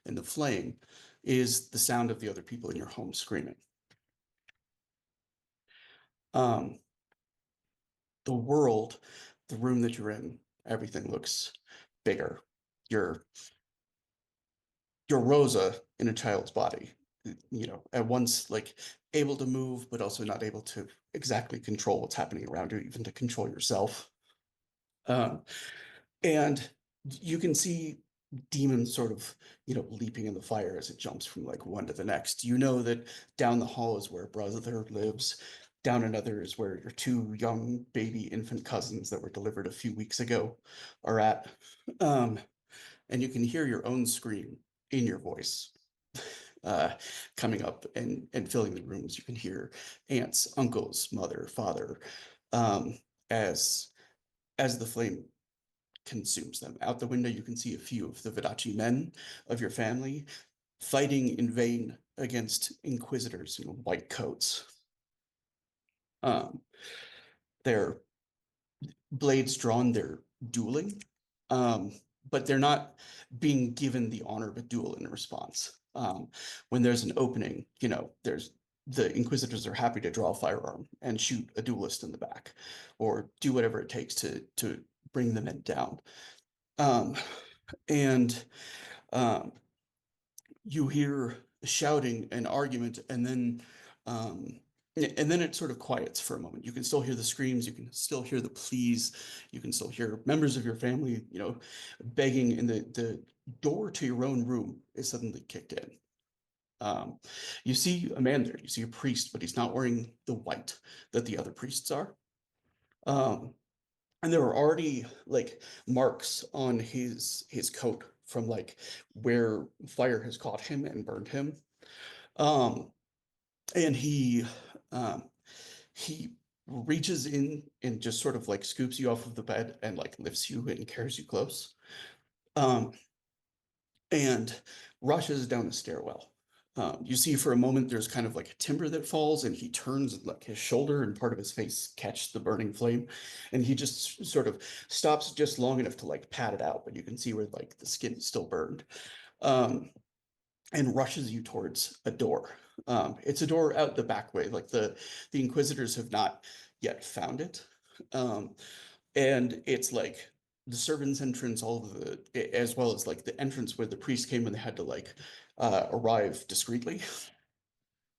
and the flame is the sound of the other people in your home screaming. The world, the room that you're in, everything looks bigger. You're Rosa in a child's body, at once like able to move, but also not able to exactly control what's happening around you, even to control yourself. Um, and you can see demons sort of, leaping in the fire as it jumps from like one to the next. You know that down the hall is where brother lives. Down another is where your two young baby infant cousins that were delivered a few weeks ago are at. Um, and you can hear your own scream in your voice coming up and filling the rooms. You can hear aunts, uncles, mother, father, um, as the flame consumes them. Out the window, you can see a few of the Vidachi men of your family fighting in vain against inquisitors in white coats. Um, their blades drawn, they're dueling, um, but they're not being given the honor of a duel in response. When there's an opening, there's the inquisitors are happy to draw a firearm and shoot a duelist in the back, or do whatever it takes to bring the men down. Um, and um, you hear shouting and argument, um, and then it sort of quiets for a moment. You can still hear the screams, you can still hear the pleas, you can still hear members of your family, begging, and the door to your own room is suddenly kicked in. You see a man there, you see a priest, but he's not wearing the white that the other priests are. Um, and there are already like marks on his coat from like where fire has caught him and burned him. Um, and um, he reaches in and just sort of like scoops you off of the bed and like lifts you and carries you close. Um, and rushes down a stairwell. You see for a moment there's kind of like a timber that falls, and he turns and like his shoulder and part of his face catch the burning flame, and he just sort of stops just long enough to like pat it out, but you can see where like the skin is still burned. Um, and rushes you towards a door. It's a door out the back way, like the Inquisitors have not yet found it. Um, and it's like the servants' entrance, all of the, as well as like the entrance where the priest came when they had to like arrive discreetly.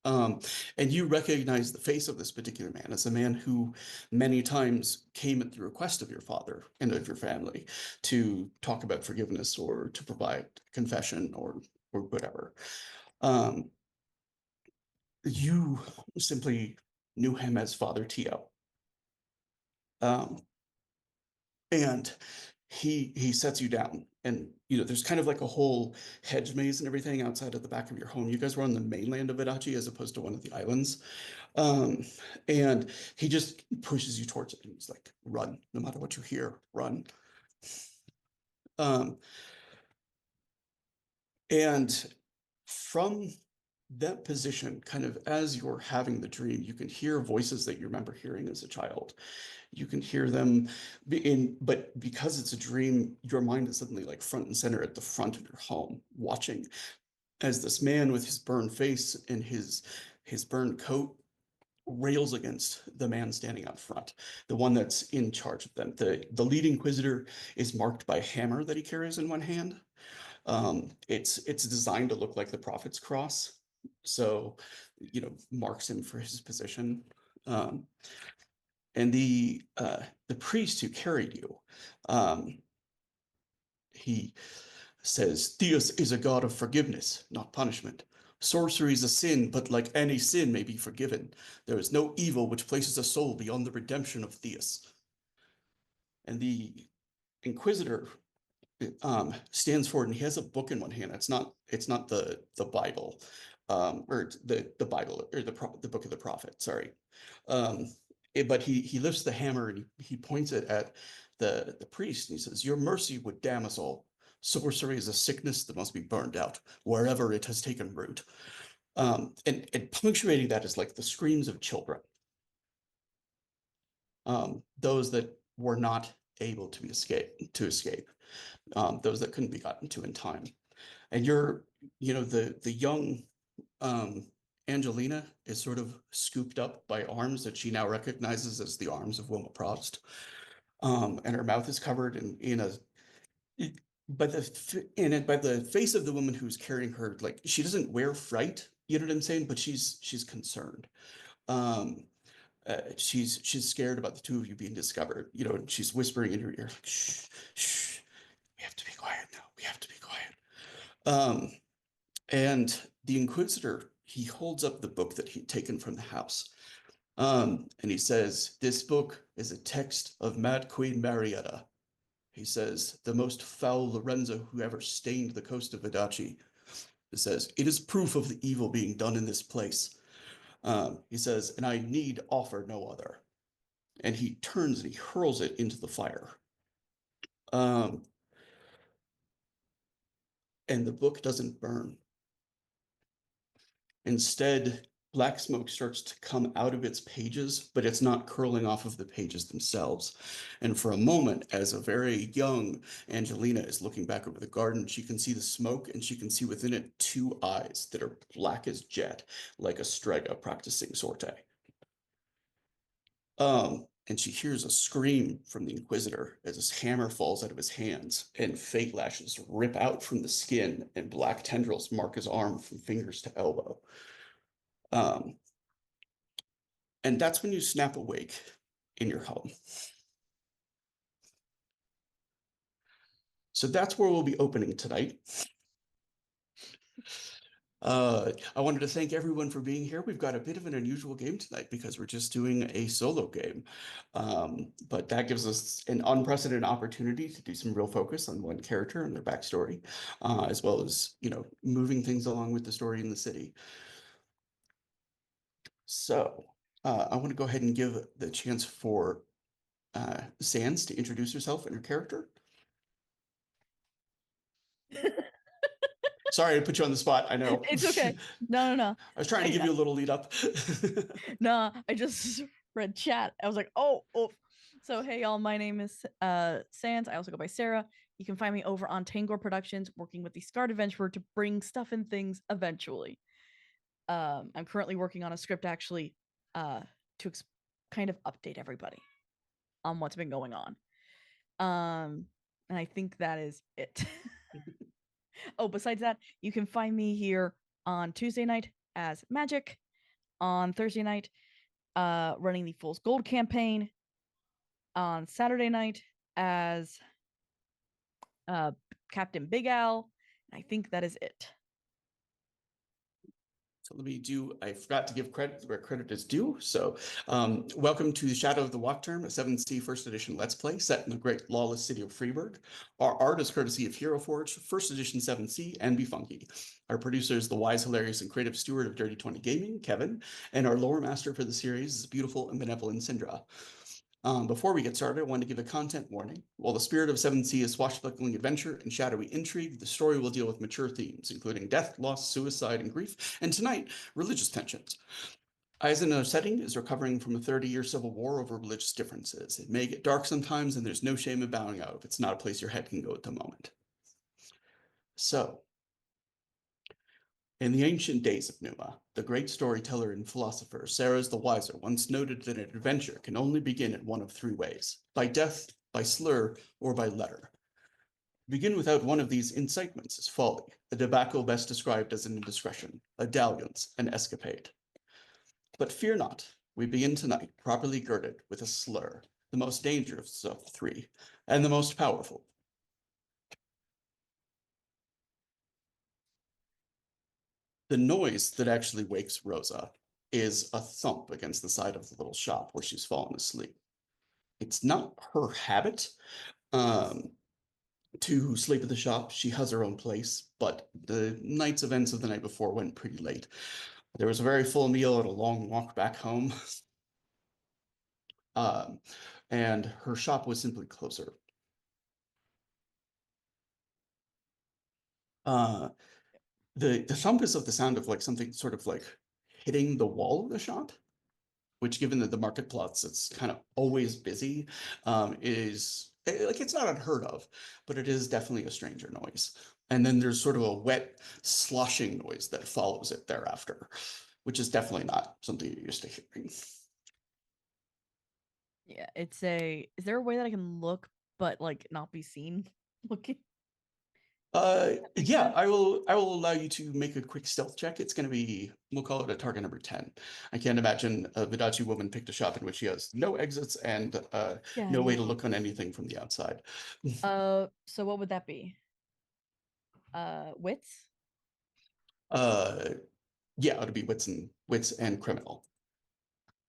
Um, and you recognize the face of this particular man as a man who many times came at the request of your father and of your family to talk about forgiveness or to provide confession or whatever. Um, you simply knew him as Father Tio. Um, and he sets you down, and there's kind of like a whole hedge maze and everything outside of the back of your home. You guys were on the mainland of Adachi as opposed to one of the islands. um and he just pushes you towards it, and he's like, run, no matter what you hear, run. um and from that position, kind of as you're having the dream, you can hear voices that you remember hearing as a child. You can hear them but because it's a dream, your mind is suddenly like front and center at the front of your home, watching as this man with his burned face and his burned coat rails against the man standing out front, the one that's in charge of them. The lead inquisitor is marked by a hammer that he carries in one hand. It's designed to look like the prophet's cross, so marks him for his position. Um, and the priest who carried you, um, he says, Theos is a god of forgiveness, not punishment. Sorcery is a sin, but like any sin may be forgiven. There is no evil which places a soul beyond the redemption of Theos. And the Inquisitor stands forward, and he has a book in one hand. It's not the Bible, or the Bible, or the book of the prophet. Sorry, but he lifts the hammer, and he points it at the priest, and he says, "Your mercy would damn us all. Sorcery is a sickness that must be burned out wherever it has taken root." And punctuating that is like the screams of children, those that were not able to escape, those that couldn't be gotten to in time. And the young um, Angelina is sort of scooped up by arms that she now recognizes as the arms of Wilma Prost. And her mouth is covered in a by the face of the woman who's carrying her. Like, she doesn't wear fright, you know what I'm saying? But she's concerned. Um, she's scared about the two of you being discovered, and she's whispering in your ear, like, shh, shh, we have to be quiet now. We have to be quiet. Um, and the Inquisitor, he holds up the book that he'd taken from the house. And he says, "This book is a text of Mad Queen Marietta." He says, "The most foul Lorenzo who ever stained the coast of Adachi." He says, "It is proof of the evil being done in this place." He says, "And I need offer no other." And he turns and he hurls it into the fire. Um, and the book doesn't burn. Instead, black smoke starts to come out of its pages, but it's not curling off of the pages themselves. And for a moment, as a very young Angelina is looking back over the garden, she can see the smoke, and she can see within it two eyes that are black as jet, like a strega practicing sorte. And she hears a scream from the Inquisitor as his hammer falls out of his hands, and fate lashes rip out from the skin, and black tendrils mark his arm from fingers to elbow. Um, and that's when you snap awake in your home. So that's where we'll be opening tonight. I wanted to thank everyone for being here. We've got a bit of an unusual game tonight because we're just doing a solo game. But that gives us an unprecedented opportunity to do some real focus on one character and their backstory, as well as, moving things along with the story in the city. So I want to go ahead and give the chance for Sans to introduce herself and her character. Sorry to put you on the spot. I know. It's okay. No, no, no. I was trying to give you a little lead up. No, I just read chat. I was like, oh, oh. So hey y'all, my name is Sans. I also go by Sarah. You can find me over on Tangor Productions, working with the Scarred Adventurer to bring stuff and things eventually. I'm currently working on a script actually to kind of update everybody on what's been going on. And I think that is it. Oh, besides that, you can find me here on Tuesday night as Magic, on Thursday night, running the Fool's Gold campaign, on Saturday night as Captain Big Al. And I think that is it. So I forgot to give credit where credit is due. So welcome to the Shadow of the Wachtturm, a 7th C first edition Let's Play set in the great lawless city of Freeburg. Our art is courtesy of Hero Forge, first edition 7th C, and Be Funky. Our producer is the wise, hilarious, and creative steward of Dirty 20 Gaming, Kevin, and our lore master for the series is beautiful and benevolent Syndra. Before we get started, I want to give a content warning. While the spirit of 7th Sea is swashbuckling adventure and shadowy intrigue, the story will deal with mature themes, including death, loss, suicide, and grief, and tonight, religious tensions. Eisen setting is recovering from a 30-year civil war over religious differences. It may get dark sometimes, and there's no shame in bowing out if it's not a place your head can go at the moment. So, in the ancient days of Numa, the great storyteller and philosopher Sarah's the Wiser once noted that an adventure can only begin in one of three ways: by death, by slur, or by letter. Begin without one of these incitements is folly, a debacle best described as an indiscretion, a dalliance, an escapade. But fear not, we begin tonight properly girded with a slur, the most dangerous of the three, and the most powerful. The noise that actually wakes Rosa is a thump against the side of the little shop where she's fallen asleep. It's not her habit um, to sleep at the shop. She has her own place, but the night's events of the night before went pretty late. There was a very full meal and a long walk back home, um, and her shop was simply closer. Uh, the thump is of the sound of like something sort of like hitting the wall of the shop, which given that the marketplace it's kind of always busy, is like it's not unheard of, but it is definitely a stranger noise. And then there's sort of a wet sloshing noise that follows it thereafter, which is definitely not something you're used to hearing. Yeah, it's a. Is there a way that I can look but like not be seen looking? That makes Yeah, sense. I will allow you to make a quick stealth check. It's gonna be, we'll call it a target number 10. I can't imagine a Vidachi woman picked a shop in which she has no exits and Yeah, no way yeah. to look on anything from the outside. So what would that be? Wits? Uh yeah, it'd be wits and criminal.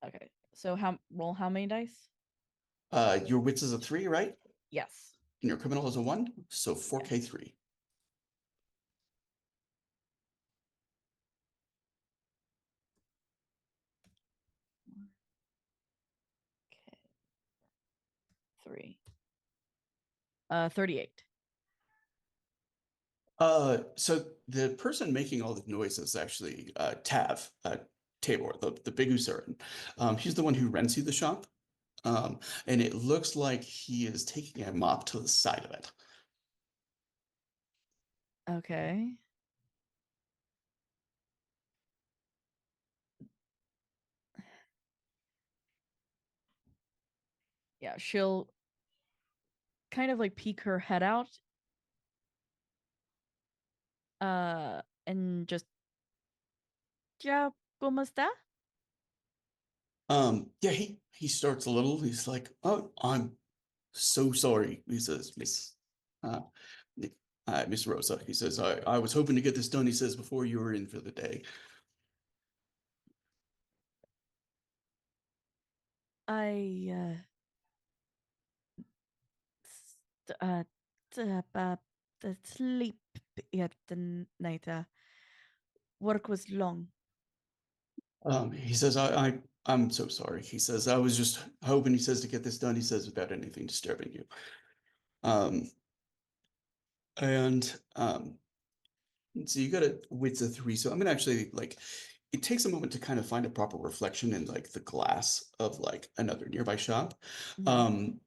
Okay. So how many dice? Your wits is a 3, right? Yes. And your criminal is a 1, so Yeah. 4K3. Okay. 3. 38. So the person making all the noise is actually Tav, Tabor, the big Usuran. He's the one who rents you the shop. And it looks like he is taking a mop to the side of it. Okay. Yeah, she'll kind of like peek her head out and just ya cómo está? Yeah, he starts a little. He's like, "Oh, I'm so sorry." He says, uh, Miss Rosa." He says, I was hoping to get this done." He says, "before you were in for the day." I st- uh, the sleep at the night. Work was long. He says, I'm so sorry." He says, "I was just hoping." He says, "to get this done." He says, "without anything disturbing you." Um, and So you got a width of 3. So I'm gonna actually like, it takes a moment to kind of find a proper reflection in like the glass of like another nearby shop. Mhm. Um,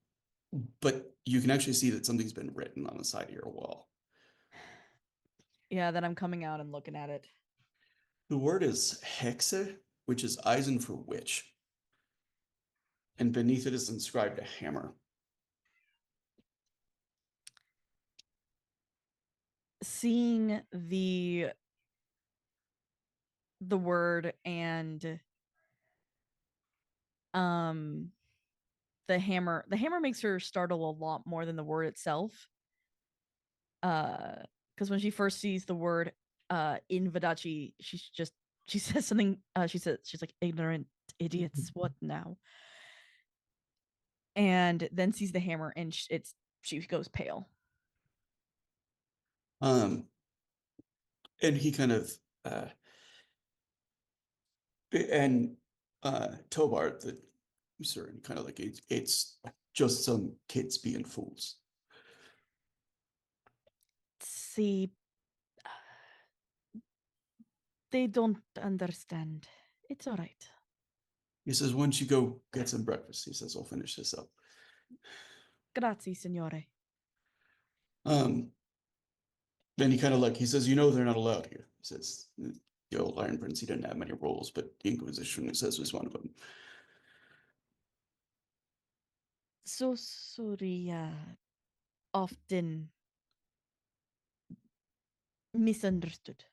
but you can actually see that something's been written on the side of your wall. Yeah, then I'm coming out and looking at it. The word is hexe, which is Eisen for witch, and beneath it is inscribed a hammer. Seeing the word and um the hammer makes her startle a lot more than the word itself. Because when she first sees the word in Vadachi, she says something. She's like ignorant idiots. What now? And then sees the hammer and she goes pale. Um, and he kind of uh, and Tobar, the user, and kind of like, it's just some kids being fools. See, they don't understand. It's all right. He says, "Once you go get some breakfast," he says, "I'll finish this up." Grazie, signore. Um, then he kind of like, he says, "they're not allowed here." He says, "The old Iron Prince, he didn't have many rules, but the Inquisition, he says, was one of them." So sorry. Often misunderstood.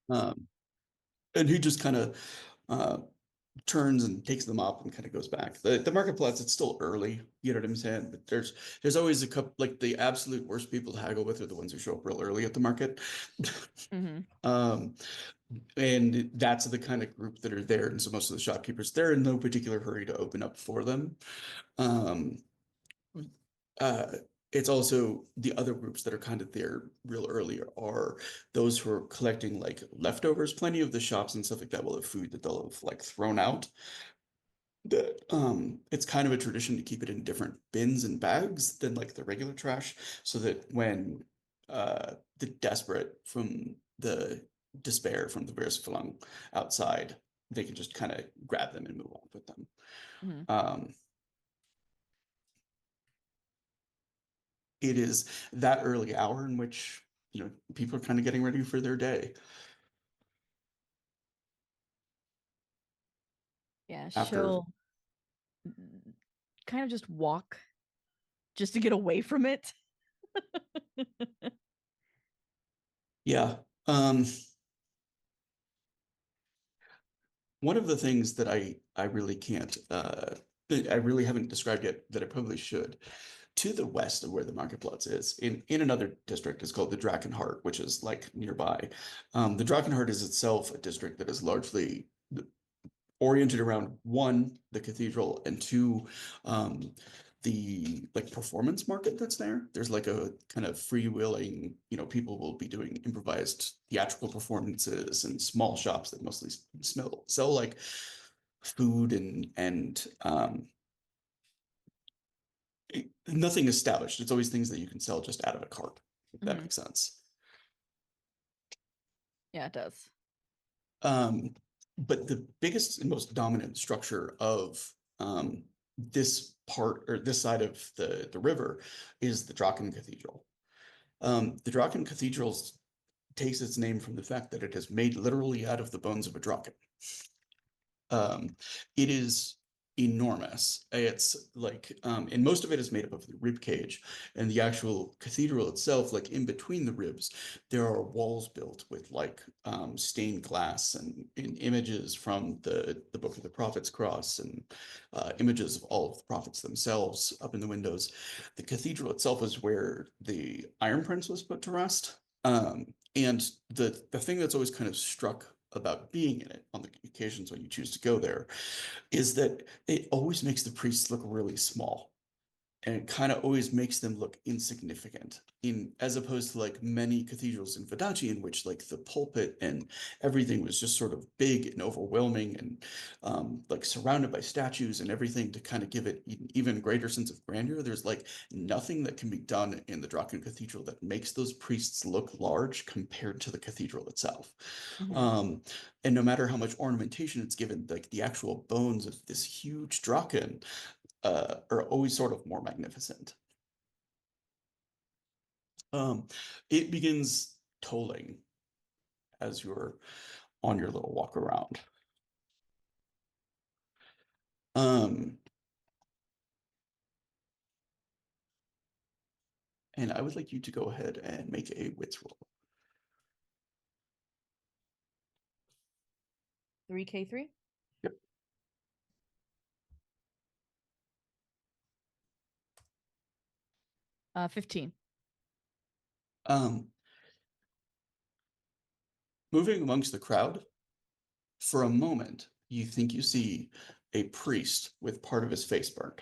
Um, and he just kind of turns and takes them up and kind of goes back. The marketplace, it's still early, you know what I'm saying? But there's always a couple, like the absolute worst people to haggle with are the ones who show up real early at the market. Mm-hmm. Um, and that's the kind of group that are there. And so most of the shopkeepers, they're in no particular hurry to open up for them. Um, uh, it's also the other groups that are kind of there real early are those who are collecting like leftovers. Plenty of the shops and stuff like that will have food that they'll have like thrown out. That it's kind of a tradition to keep it in different bins and bags than like the regular trash, so that when the desperate from the despair from the Versflung outside, they can just kind of grab them and move on with them. Mm-hmm. Um, it is that early hour in which, people are kind of getting ready for their day Yeah, after, she'll kind of just walk just to get away from it. yeah. One of the things that I really can't, that I really haven't described yet that I probably should, to the west of where the Marketplatz is, in another district, is called the Drachenheart, which is like nearby. The Drachenheart is itself a district that is largely oriented around one, the cathedral, and two, um, the like performance market that's there. There's like a kind of freewheeling, people will be doing improvised theatrical performances and small shops that mostly sell like food and nothing established. It's always things that you can sell just out of a cart, if that Mhm. makes sense. Yeah, it does. Um, but the biggest and most dominant structure of this part or this side of the river is the Draken Cathedral. The Draken Cathedral takes its name from the fact that it is made literally out of the bones of a Draken. Um, it is enormous. It's like, and most of it is made up of the rib cage, and the actual cathedral itself, like in between the ribs, there are walls built with like stained glass and images from the Book of the Prophet's Cross and images of all of the prophets themselves up in the windows. The cathedral itself is where the Iron Prince was put to rest. And the thing that's always kind of struck about being in it on the occasions when you choose to go there is that it always makes the priests look really small and it kind of always makes them look insignificant in as opposed to like many cathedrals in Vodacce in which like the pulpit and everything was just sort of big and overwhelming and like surrounded by statues and everything to kind of give it an even greater sense of grandeur. There's like nothing that can be done in the Draken Cathedral that makes those priests look large compared to the cathedral itself. Mhm. Um, and no matter how much ornamentation it's given, like the actual bones of this huge Draken are always sort of more magnificent. Um, it begins tolling as you're on your little walk around. Um, and I would like you to go ahead and make a wits roll. 3K3? Yep. 15. Um, moving amongst the crowd, for a moment, you think you see a priest with part of his face burnt.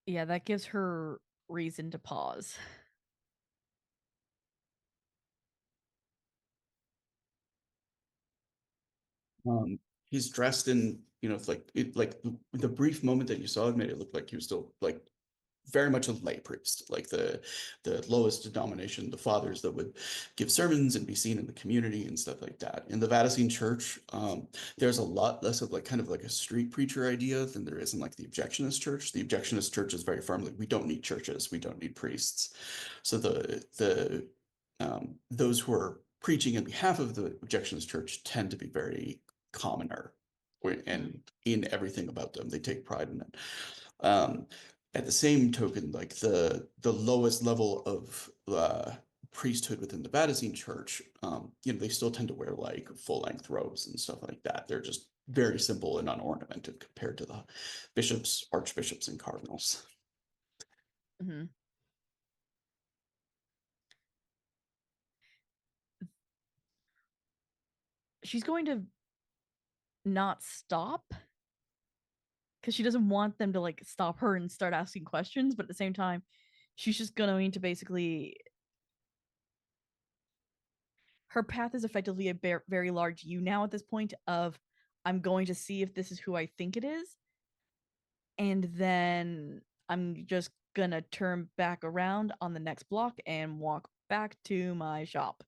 Yeah, that gives her reason to pause. He's dressed in, it's like like the brief moment that you saw it made it look like he was still like very much a lay priest, like the lowest denomination, the fathers that would give sermons and be seen in the community and stuff like that. In the Vatican Church, there's a lot less of like kind of like a street preacher idea than there is in like the Objectionist Church. The Objectionist Church is very firmly, we don't need churches, we don't need priests. So the those who are preaching in behalf of the Objectionist Church tend to be very commoner Mhm. and in everything about them. They take pride in it. Um, at the same token, like the lowest level of priesthood within the Vatican Church, they still tend to wear like full length robes and stuff like that. They're just very simple and unornamented compared to the bishops, archbishops, and cardinals. Mhm. She's going to not stop because she doesn't want them to like stop her and start asking questions, but at the same time, she's just going to basically her path is effectively a very large U now at this point of I'm going to see if this is who I think it is, and then I'm just gonna turn back around on the next block and walk back to my shop.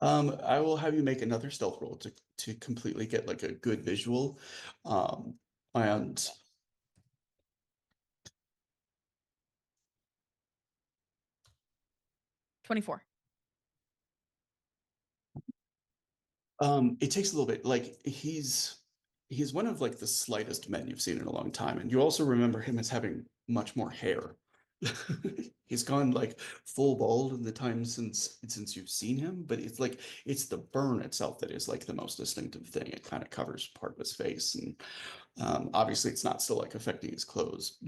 I will have you make another stealth roll to completely get like a good visual. And 24. It takes a little bit. Like he's one of like the slightest men you've seen in a long time, and you also remember him as having much more hair. He's gone like full bald in the time since you've seen him, but it's like it's the burn itself that is like the most distinctive thing. It kind of covers part of his face, and obviously it's not still like affecting his clothes.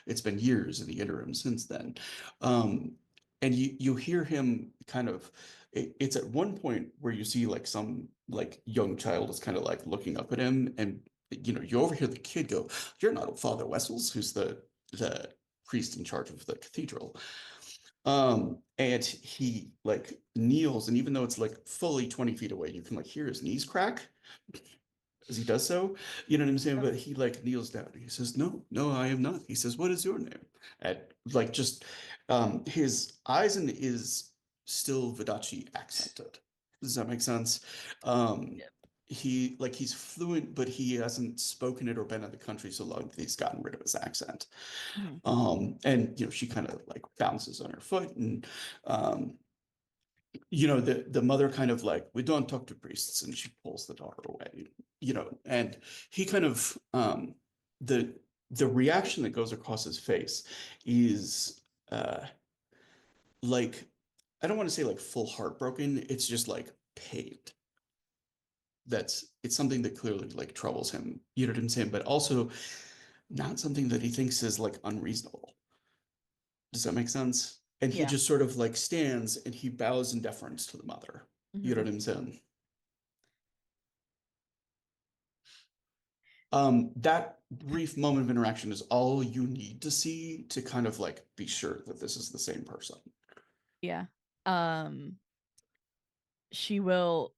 It's been years in the interim since then. Um, and you hear him kind of it's at one point where you see like some like young child is kind of like looking up at him, and you overhear the kid go, "You're not Father Wessels, who's the priest in charge of the cathedral." And he like kneels, and even though it's like fully 20 feet away, you can like hear his knees crack as he does so. You know what I'm saying? Yep. But he like kneels down. He says, "No, no, I am not." He says, "What is your name?" At like just his Eisen is still Vidachi accented. Does that make sense? Um Yep. he's fluent, but he hasn't spoken it or been in the country so long that he's gotten rid of his accent. Mhm. And she kind of like bounces on her foot, and um the mother kind of like, "We don't talk to priests," and she pulls the daughter away, and he kind of the the reaction that goes across his face is like, I don't want to say like full heartbroken, it's just like pained. It's something that clearly like troubles him, you know what I'm saying, but also not something that he thinks is like unreasonable. Does that make sense? And he Yeah. just sort of like stands and he bows in deference to the mother. You know Hmm. what I'm saying? That brief moment of interaction is all you need to see to kind of like be sure that this is the same person. Yeah. Um, she will.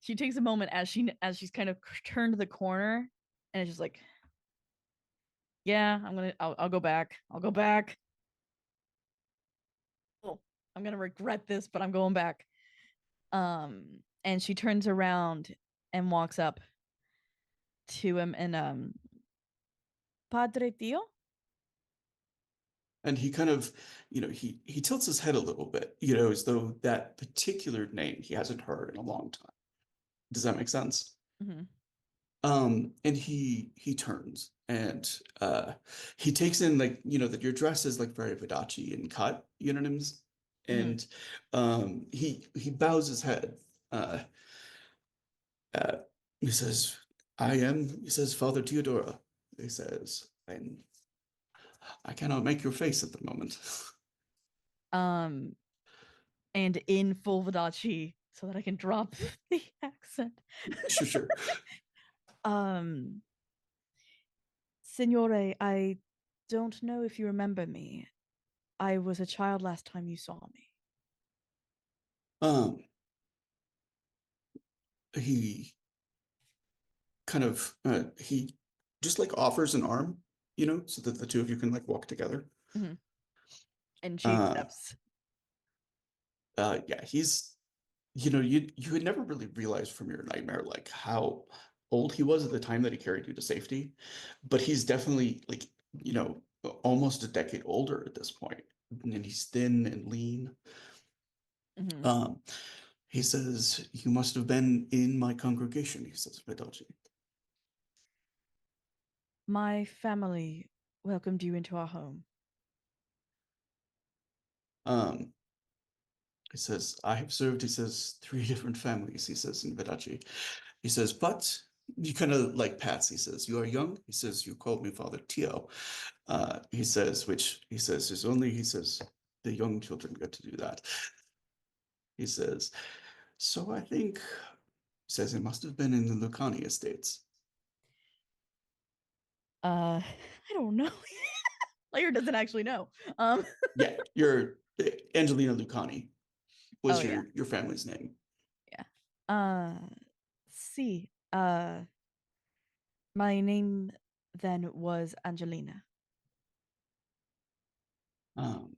She takes a moment as she's kind of turned the corner, and it's just like, yeah, I'll go back. I'll go back. Oh, I'm gonna regret this, but I'm going back. And she turns around and walks up to him and Padre Tio. And he kind of, he tilts his head a little bit, as though that particular name he hasn't heard in a long time. Does that make sense? Hmm. And he turns and he takes in like, that your dress is like very Vidachi and cut, you know what I mean? Hmm. And he bows his head. Uh Uh, he says, he says, "Father Theodora." He says, "And I cannot make your face at the moment." Um, and in full Vidachi, so that I can drop the accent. Sure, sure. um, Signore, I don't know if you remember me. I was a child last time you saw me. Um, he he just like offers an arm, so that the two of you can like walk together. Mhm. And she Uh, accepts. yeah, you had never really realized from your nightmare like how old he was at the time that he carried you to safety, but he's definitely like, almost a decade older at this point, and he's thin and lean. Mhm. Um, he says, "You must have been in my congregation," he says, Vidachi. My family welcomed you into our home. Um, he says, "I have served," he says, "three different families," he says, in Vidachi. He says, "But," you kind of like pats, he says, "You are young," he says, "You called me Father Tio." He says, which he says is only, he says, the young children get to do that. He says, "So I think," he says, "it must have been in the Lucani estates." I don't know. Layer doesn't actually know. Yeah, you're Angelina Lucani Oh was yeah, your family's name. yeah. See, my name then was Angelina. Um,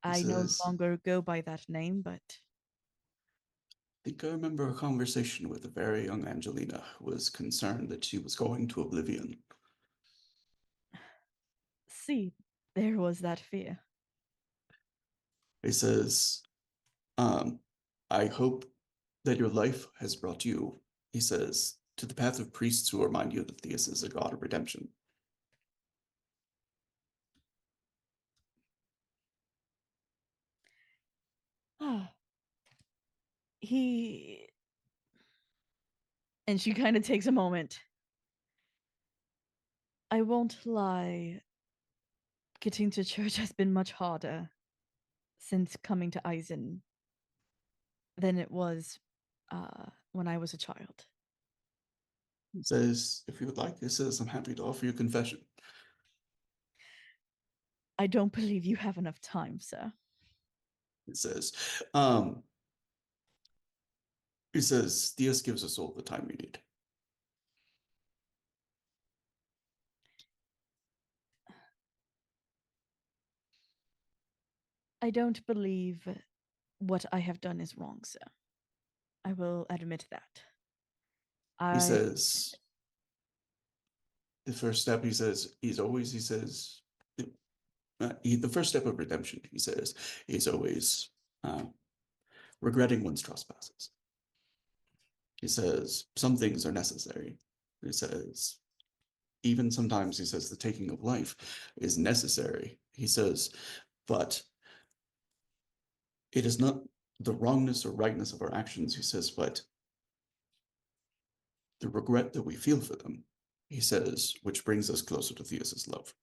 he I no says, longer go by that name, but "I think I remember a conversation with a very young Angelina who was concerned that she was going to oblivion." see, there was that fear. He says, um, I hope that your life has brought you, he says, to the path of priests who remind you that Theus is a god of redemption. Ah, he. And she kind of takes a moment. I won't lie. Getting to church has been much harder since coming to Eisen than it was when I was a child. He says, if you would like, he says, I'm happy to offer you confession. I don't believe you have enough time, sir. He says, um, he says, Theus gives us all the time we need. I don't believe what I have done is wrong, sir. I will admit that. He I says, the first step, he says, he says, the first step of redemption, he says, is always uh, regretting one's trespasses. He says, some things are necessary. He says, even sometimes, he says, the taking of life is necessary. He says, but it is not the wrongness or rightness of our actions, he says, but the regret that we feel for them, he says, which brings us closer to Theus's love.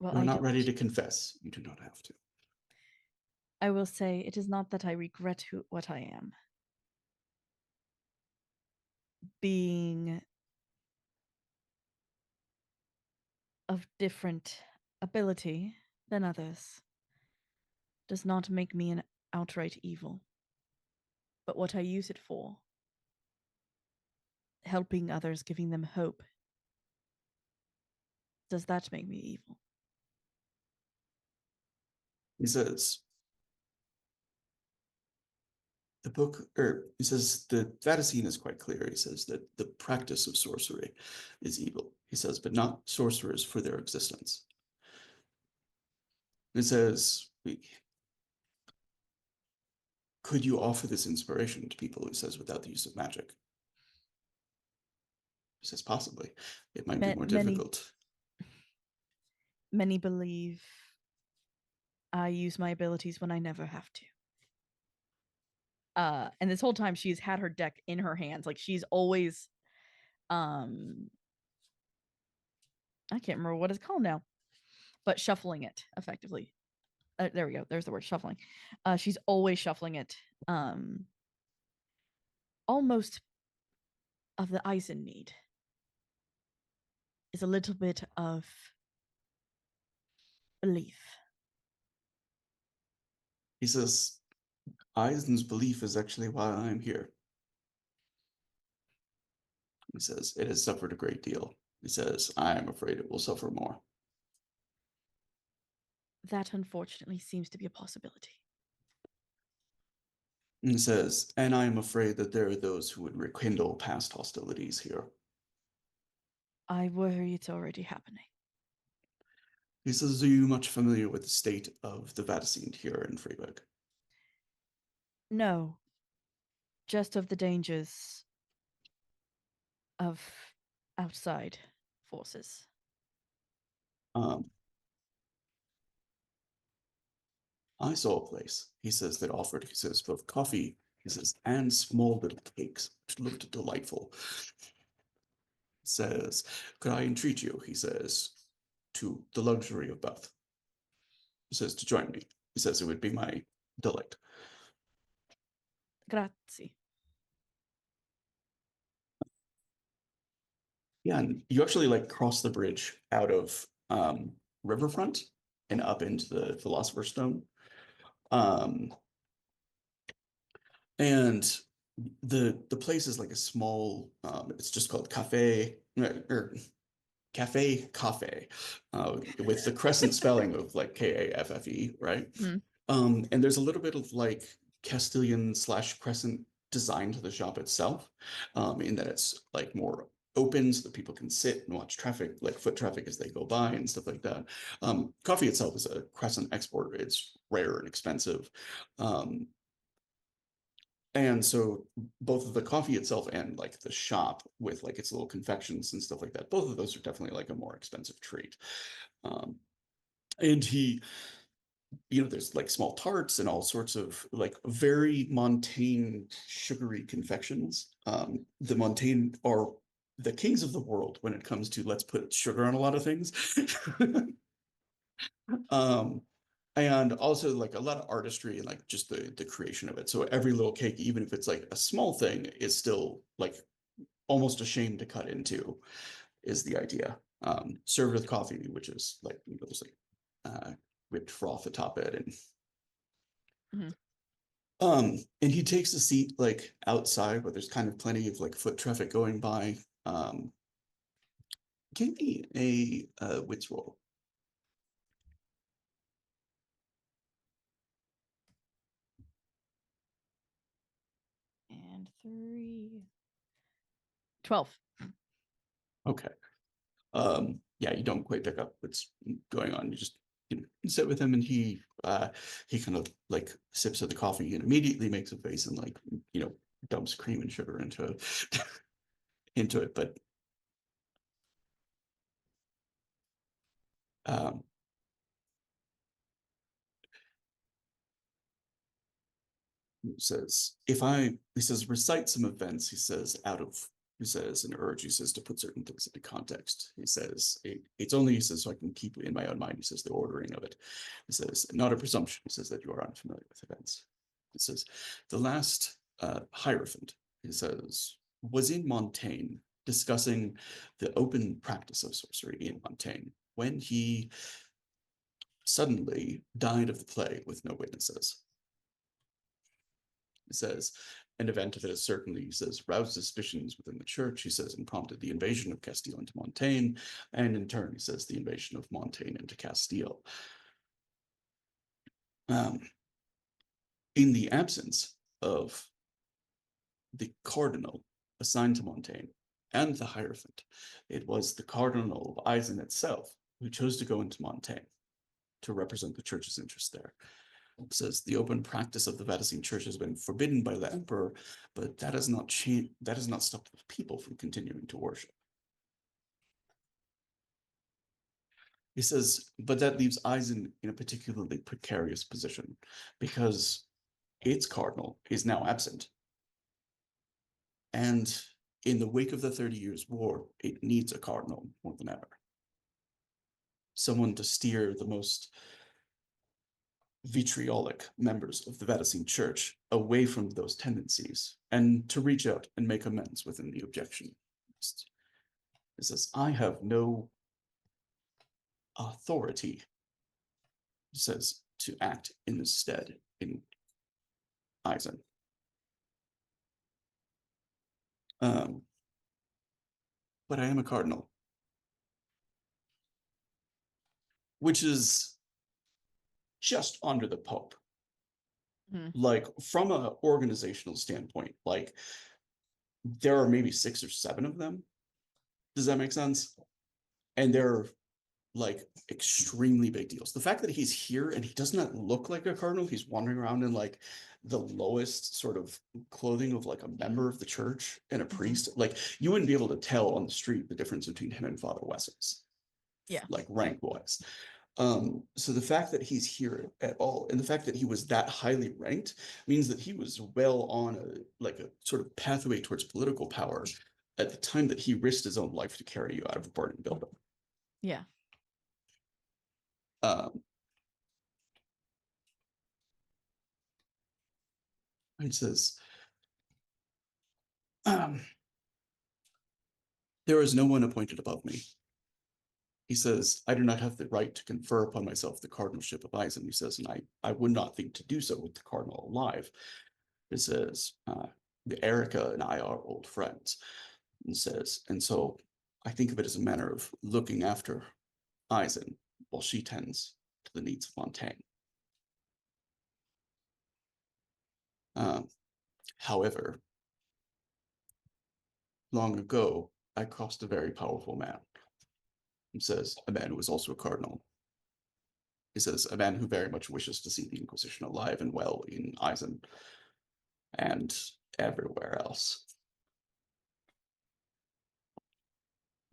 well, You're I not ready don't. to confess. You do not have to. I will say it is not that I regret what I am. Being of different ability than others does not make me an outright evil. But what I use it for, helping others, giving them hope, does that make me evil? He says, the book, or he says, the Vatican is quite clear. He says that the practice of sorcery is evil. He says, but not sorcerers for their existence. He says, could you offer this inspiration to people, he says, without the use of magic? He says, possibly. It might be more Many, difficult. many believe I use my abilities when I never have to. And this whole time she's had her deck in her hands. Like she's always um I can't remember what it's called now, but shuffling it effectively. There we go. There's the word shuffling. She's always shuffling it. Almost of the Eisen need is a little bit of belief. He says, Eisen's belief is actually why I'm here. He says, it has suffered a great deal. He says, I am afraid it will suffer more. That unfortunately seems to be a possibility. And he says, and I am afraid that there are those who would rekindle past hostilities here. I worry it's already happening. He says, are you much familiar with the state of the Vatican here in Freiburg? No, just of the dangers of outside forces. Um, I saw a place, he says, that offered, he says, both coffee, he says, and small little cakes, which looked delightful. Says, could I entreat you, he says, to the luxury of both? He says, to join me. He says, it would be my delight. Grazie. Yeah, and you actually like cross the bridge out of Riverfront and up into the Philosopher's Stone. Um, and the place is like a small it's just called Cafe or Cafe, with the crescent spelling of like Kaffe, right? Hmm. And there's a little bit of like Castilian slash crescent design to the shop itself, in that it's like more open so that people can sit and watch traffic, like foot traffic as they go by and stuff like that. Coffee itself is a Crescent export. It's rare and expensive. Um, and so both of the coffee itself and like the shop with like its little confections and stuff like that, both of those are definitely like a more expensive treat. Um, and he, there's like small tarts and all sorts of like very Montaigne sugary confections. The Montaigne are the kings of the world when it comes to let's put sugar on a lot of things. um, and also like a lot of artistry and like just the creation of it. So every little cake, even if it's like a small thing, is still like almost a shame to cut into, is the idea. Served with coffee, which is like there's like whipped froth atop it, and Mhm. and he takes a seat like outside where there's kind of plenty of like foot traffic going by. Give me a wits roll. And 3. 12. Okay. Yeah, you don't quite pick up what's going on. You just sit with him, and he kind of like sips of the coffee and immediately makes a face and like dumps cream and sugar into into it. But um, says, he says, recite some events, he says, he says, an urge, he says, to put certain things into context. He says, it's only, he says, so I can keep in my own mind, he says, the ordering of it. He says, not a presumption, he says, that you are unfamiliar with events. He says, the last Hierophant, he says, was in Montaigne discussing the open practice of sorcery in Montaigne when he suddenly died of the plague with no witnesses. He says, an event that has certainly, he says, roused suspicions within the church, he says, and prompted the invasion of Castile into Montaigne, and in turn, he says, the invasion of Montaigne into Castile. In the absence of the cardinal assigned to Montaigne and the Hierophant, it was the Cardinal of Eisen itself who chose to go into Montaigne to represent the church's interest there. It says the open practice of the Vatican Church has been forbidden by the emperor, but that has not changed. That has not stopped the people from continuing to worship. He says, but that leaves Eisen in a particularly precarious position because its cardinal is now absent. And in the wake of the 30 Years' War, it needs a cardinal more than ever. Someone to steer the most vitriolic members of the Vatican Church away from those tendencies and to reach out and make amends within the objection. It says, I have no authority, it says, to act in his stead in Eisen. But I am a cardinal, which is just under the Pope. Mhm. Like from an organizational standpoint, like there are maybe 6 or 7 of them. Does that make sense? And they're like extremely big deals. The fact that he's here and he does not look like a cardinal, he's wandering around in like the lowest sort of clothing of like a member of the church and a priest. Like you wouldn't be able to tell on the street the difference between him and Father Wessex, Yeah. like rank wise. So the fact that he's here at all, and the fact that he was that highly ranked, means that he was well on a sort of pathway towards political power at the time that he risked his own life to carry you out of a burning building. Yeah. Um, it says, um, there is no one appointed above me. He says, I do not have the right to confer upon myself the cardinalship of Eisen. He says, and I would not think to do so with the cardinal alive. It says, Erica and I are old friends. And says, and so I think of it as a manner of looking after Eisen while she tends to the needs of Montaigne. Um, However, long ago, I crossed a very powerful man. He says, a man who was also a cardinal. He says, a man who very much wishes to see the Inquisition alive and well in Eisen and everywhere else.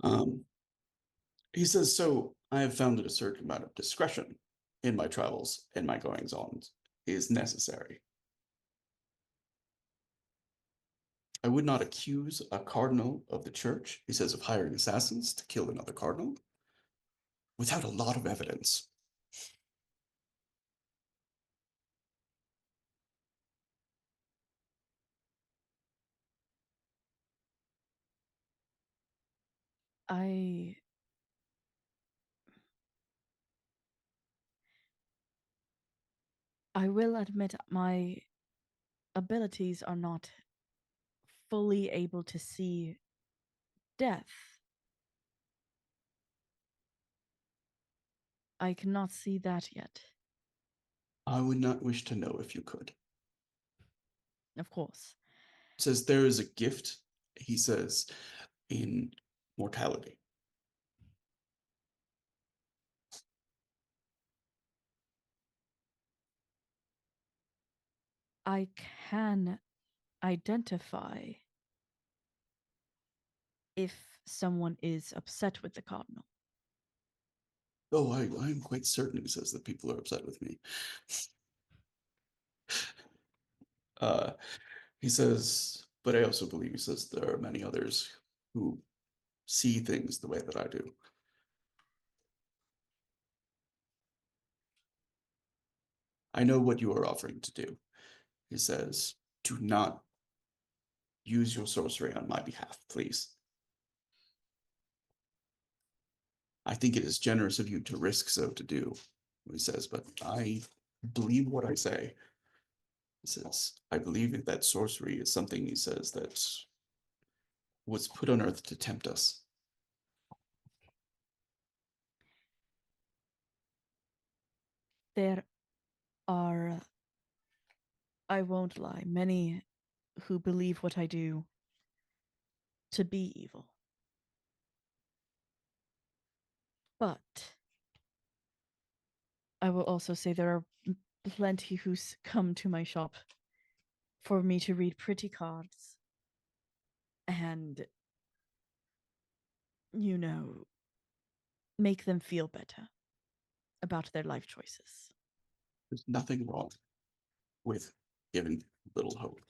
Um, he says, so I have found that a certain amount of discretion in my travels and my goings on is necessary. I would not accuse a cardinal of the church, he says, of hiring assassins to kill another cardinal without a lot of evidence. I I will admit my abilities are not fully able to see death. I cannot see that yet. I would not wish to know if you could. Of course. Says there is a gift, he says, in mortality. I can identify if someone is upset with the cardinal. Oh, I'm quite certain, he says, that people are upset with me. Uh, he says, but I also believe, he says, there are many others who see things the way that I do. I know what you are offering to do. He says, do not use your sorcery on my behalf, please. I think it is generous of you to risk so to do, he says, but I believe what I say. He says, I believe that sorcery is something, he says, that was put on earth to tempt us. There are, I won't lie, many who believe what I do to be evil. But I will also say there are plenty who come to my shop for me to read pretty cards and, you know, make them feel better about their life choices. There's nothing wrong with giving little hope.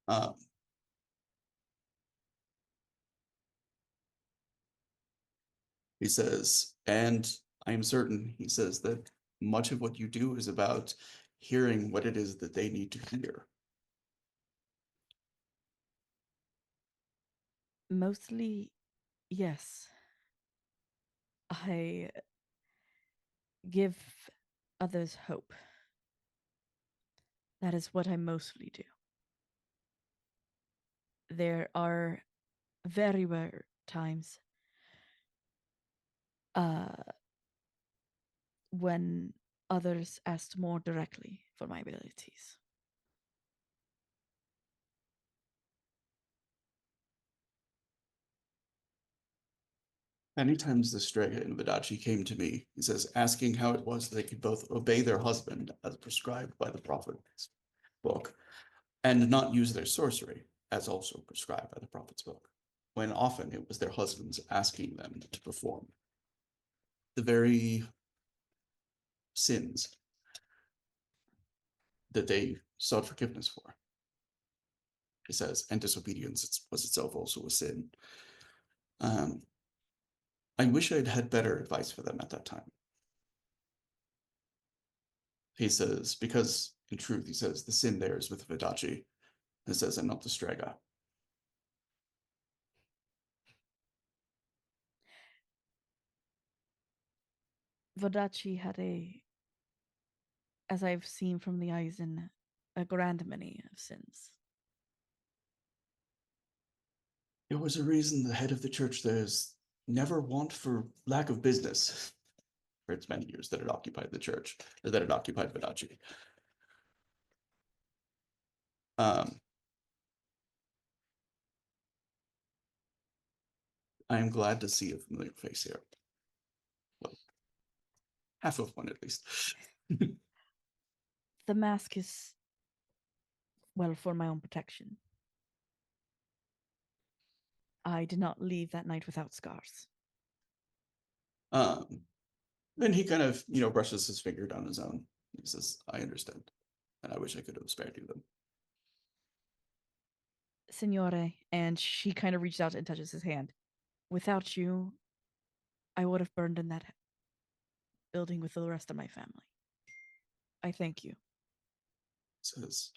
Um, he says, and I am certain, he says, that much of what you do is about hearing what it is that they need to hear. Mostly, yes. I give others hope. That is what I mostly do. There are very rare times when others asked more directly for my abilities. Many times the Strega and Vidachi came to me, he says, asking how it was they could both obey their husband as prescribed by the prophet's book, and not use their sorcery as also prescribed by the prophet's book, when often it was their husbands asking them to perform the very sins that they sought forgiveness for. He says, and disobedience was itself also a sin. I wish I'd had better advice for them at that time. He says, because in truth, he says, the sin there is with Vidachi. He says, and not the Strega. Vodachi had as I've seen from the Eisen, a grand many of sins. There was a reason the head of the church there's never want for lack of business for its many years that it occupied the church, or that it occupied Vidachi. Um, I am glad to see a familiar face here. Well, half of one at least. The mask is, well, for my own protection. I did not leave that night without scars. Um, then he kind of, brushes his finger down his own. He says, I understand. And I wish I could have spared you them. Signore, and she kind of reaches out and touches his hand. Without you, I would have burned in that building with the rest of my family. I thank you. Says,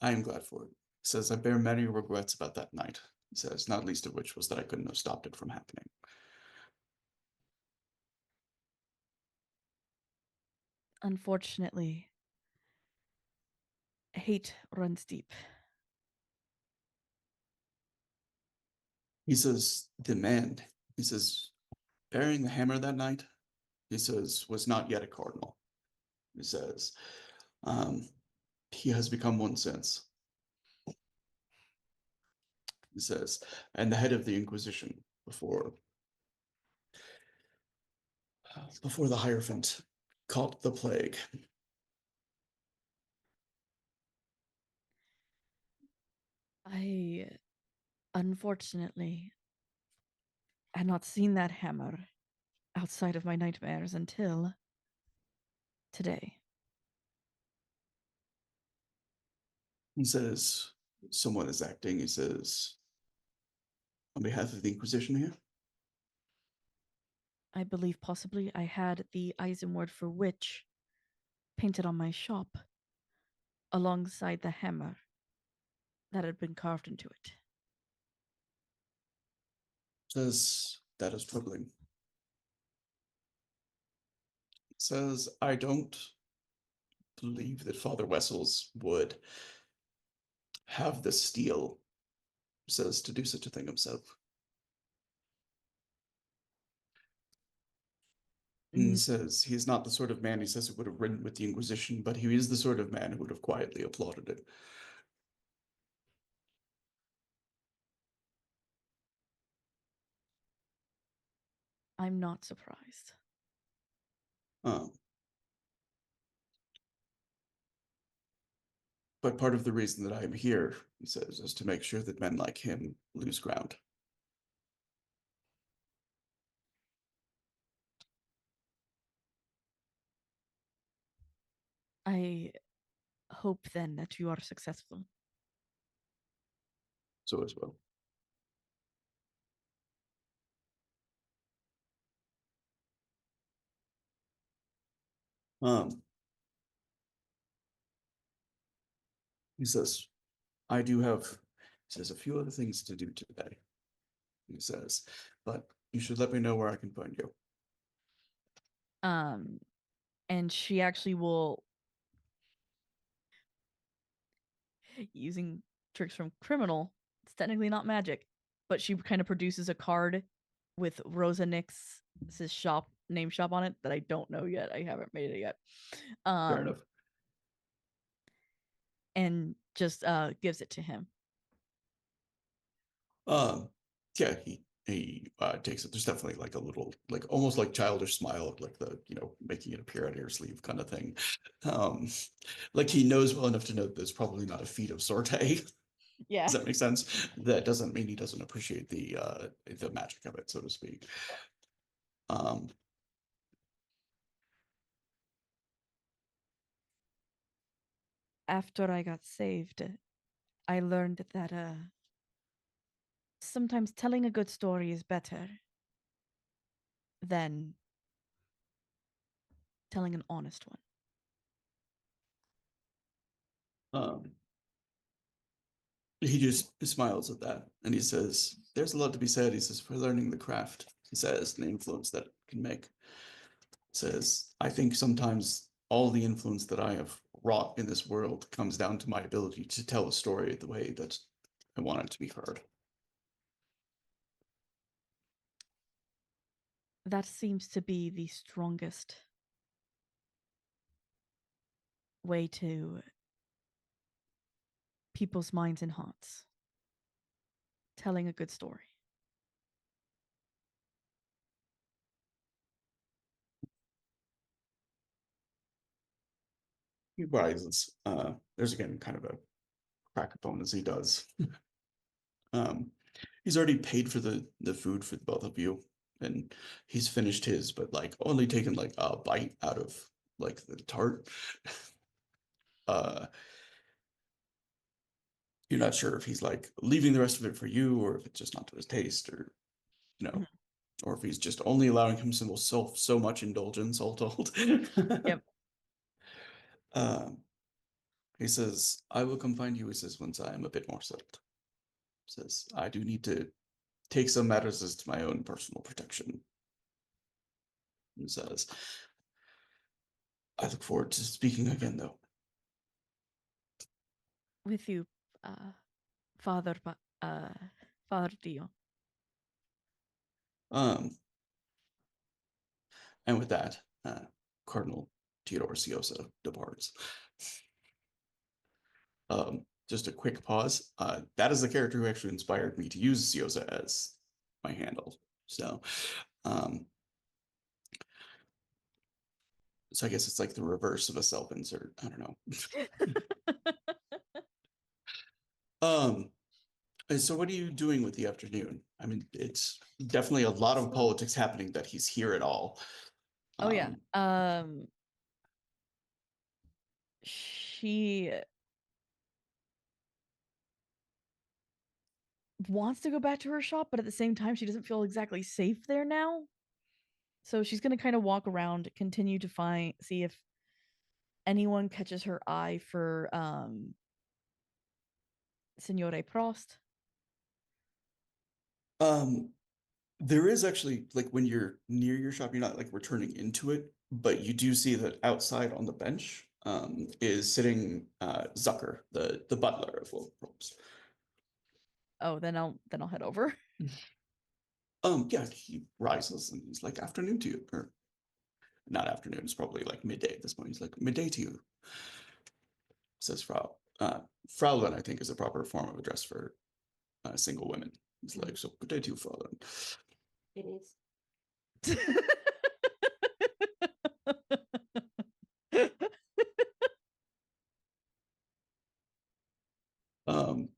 I am glad for it. Says, I bear many regrets about that night. He says, not least of which was that I couldn't have stopped it from happening. Unfortunately, hate runs deep. He says, the man, he says, bearing the hammer that night, he says, was not yet a cardinal. He says, um, he has become one since. He says, and the head of the Inquisition before the Hierophant caught the plague. I, unfortunately, had not seen that hammer outside of my nightmares until today. He says, someone is acting. He says, on behalf of the Inquisition here. I believe possibly I had the Eisenword for witch painted on my shop alongside the hammer that had been carved into it. Says, that is troubling. Says, I don't believe that Father Wessels would have the steel, says, to do such a thing himself. He Mm, says he is not the sort of man, he says, who would have ridden with the Inquisition, but he is the sort of man who would have quietly applauded it. I'm not surprised. Um, but part of the reason that I am here, he says, is to make sure that men like him lose ground. I hope then that you are successful. So as well. Um, he says, I do have, he says, a few other things to do today. He says, but you should let me know where I can find you. Um, and she actually will, using tricks from Criminal, it's technically not magic, but she kind of produces a card with Rosa Nix's name shop on it that I don't know yet. I haven't made it yet. Fair enough. And just gives it to him. Um, yeah, he takes it. There's definitely like a little, like almost like childish smile, like the, making it appear on your sleeve kind of thing. Um, like he knows well enough to know that it's probably not a feat of sortie. Yeah. Does that make sense? That doesn't mean he doesn't appreciate the magic of it, so to speak. Um, After I got saved, I learned that sometimes telling a good story is better than telling an honest one. um, he just smiles at that and he says, "There's a lot to be said." He says, "For learning the craft." He says, "The influence that it can make." Says, "I think sometimes all the influence that I have wrought in this world comes down to my ability to tell a story the way that I want it to be heard." That seems to be the strongest way to people's minds and hearts, telling a good story. He rises. There's again kind of a crack bone as he does. Um, he's already paid for the food for the both of you, and he's finished his, but like only taken like a bite out of like the tart. Uh, you're not sure if he's like leaving the rest of it for you, or if it's just not to his taste, or you know, Mhm. or if he's just only allowing himself so much indulgence, all told. Yep. um, he says, "I will come find you." He says, "once I am a bit more settled." He says, "I do need to take some matters as to my own personal protection." He says, "I look forward to speaking again, though." With you, uh, Father, uh, Father Dio. Um, and with that, Cardinal Theodore Siosa departs. Just a quick pause. That is the character who actually inspired me to use Siosa as my handle. So, um, so I guess it's like the reverse of a self insert. I don't know. Um, and so what are you doing with the afternoon? I mean, it's definitely a lot of So, politics happening that he's here at all. oh yeah. Um, She wants to go back to her shop, but at the same time, she doesn't feel exactly safe there now. So she's gonna kind of walk around, continue to see if anyone catches her eye for Signore Prost. um, there is actually like when you're near your shop, you're not like returning into it, but you do see that outside on the bench is sitting Zucker, the butler of Wolf. Oh, then I'll head over. Yeah, he rises and he's like, "Afternoon to you," or not afternoon, it's probably like midday at this point. He's like, "Midday to you," says Frau. Fraulein, I think, is a proper form of address for single women. He's like, "So good day to you, Fraulein." It is. Um,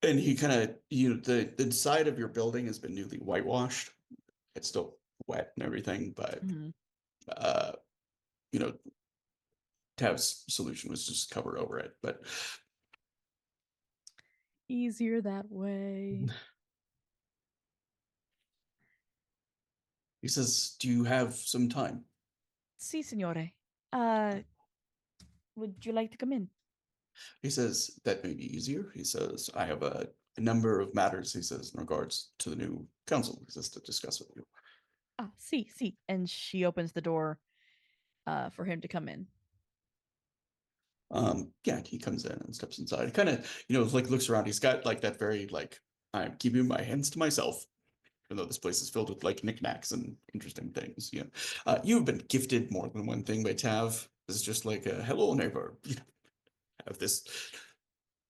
and he kind of, you know, the side of your building has been newly whitewashed. It's still wet and everything, but Mhm. uh, you know, Tav's solution was just cover over it. But Easier that way. he says, "Do you have some time?" Si, signore. Uh, would you like to come in? He says, "That may be easier." He says, "I have a number of matters," he says, "in regards to the new council." He says, "to discuss with you." Ah, si, si. And she opens the door for him to come in. Yeah, he comes in and steps inside. Kind of, you know, like looks around. He's got like that very like, "I'm keeping my hands to myself," even though this place is filled with like knickknacks and interesting things. You know, you've been gifted more than one thing by Tav. It's just like a hello neighbor. You know, have this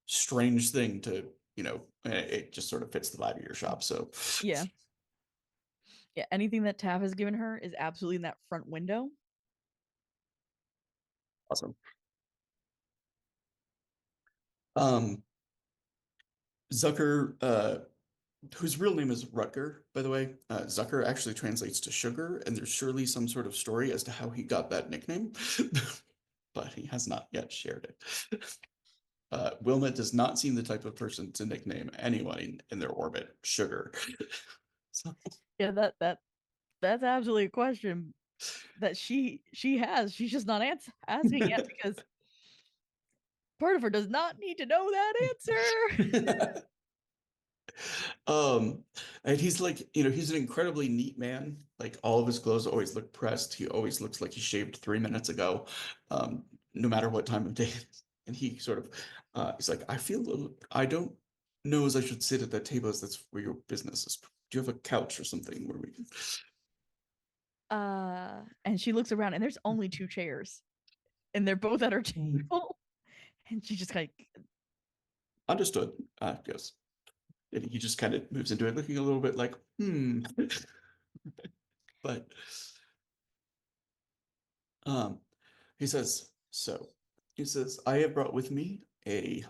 strange thing to, you know, it just sort of fits the vibe of your shop. So Yeah. Yeah. Anything that Tav has given her is absolutely in that front window. awesome. Um, Zucker, whose real name is Rutger, by the way. Zucker actually translates to sugar, and there's surely some sort of story as to how he got that nickname, but he has not yet shared it. Wilmot does not seem the type of person to nickname anyone in their orbit sugar. So, Yeah, that's absolutely a question that she has. She's just not asking yet because part of her does not need to know that answer. Um, and he's like, you know, he's an incredibly neat man. Like all of his clothes always look pressed. He always looks like he shaved 3 minutes ago, no matter what time of day it is. And he sort of, he's like, "I feel a little, I don't know as I should sit at that table as that's where your business is. Do you have a couch or something where we can?" And she looks around and there's only two chairs and they're both at her table. And she just like Understood. Goes. And he just kind of moves into it, looking a little bit like, hmm. But um, he says, so he says, I have brought with me a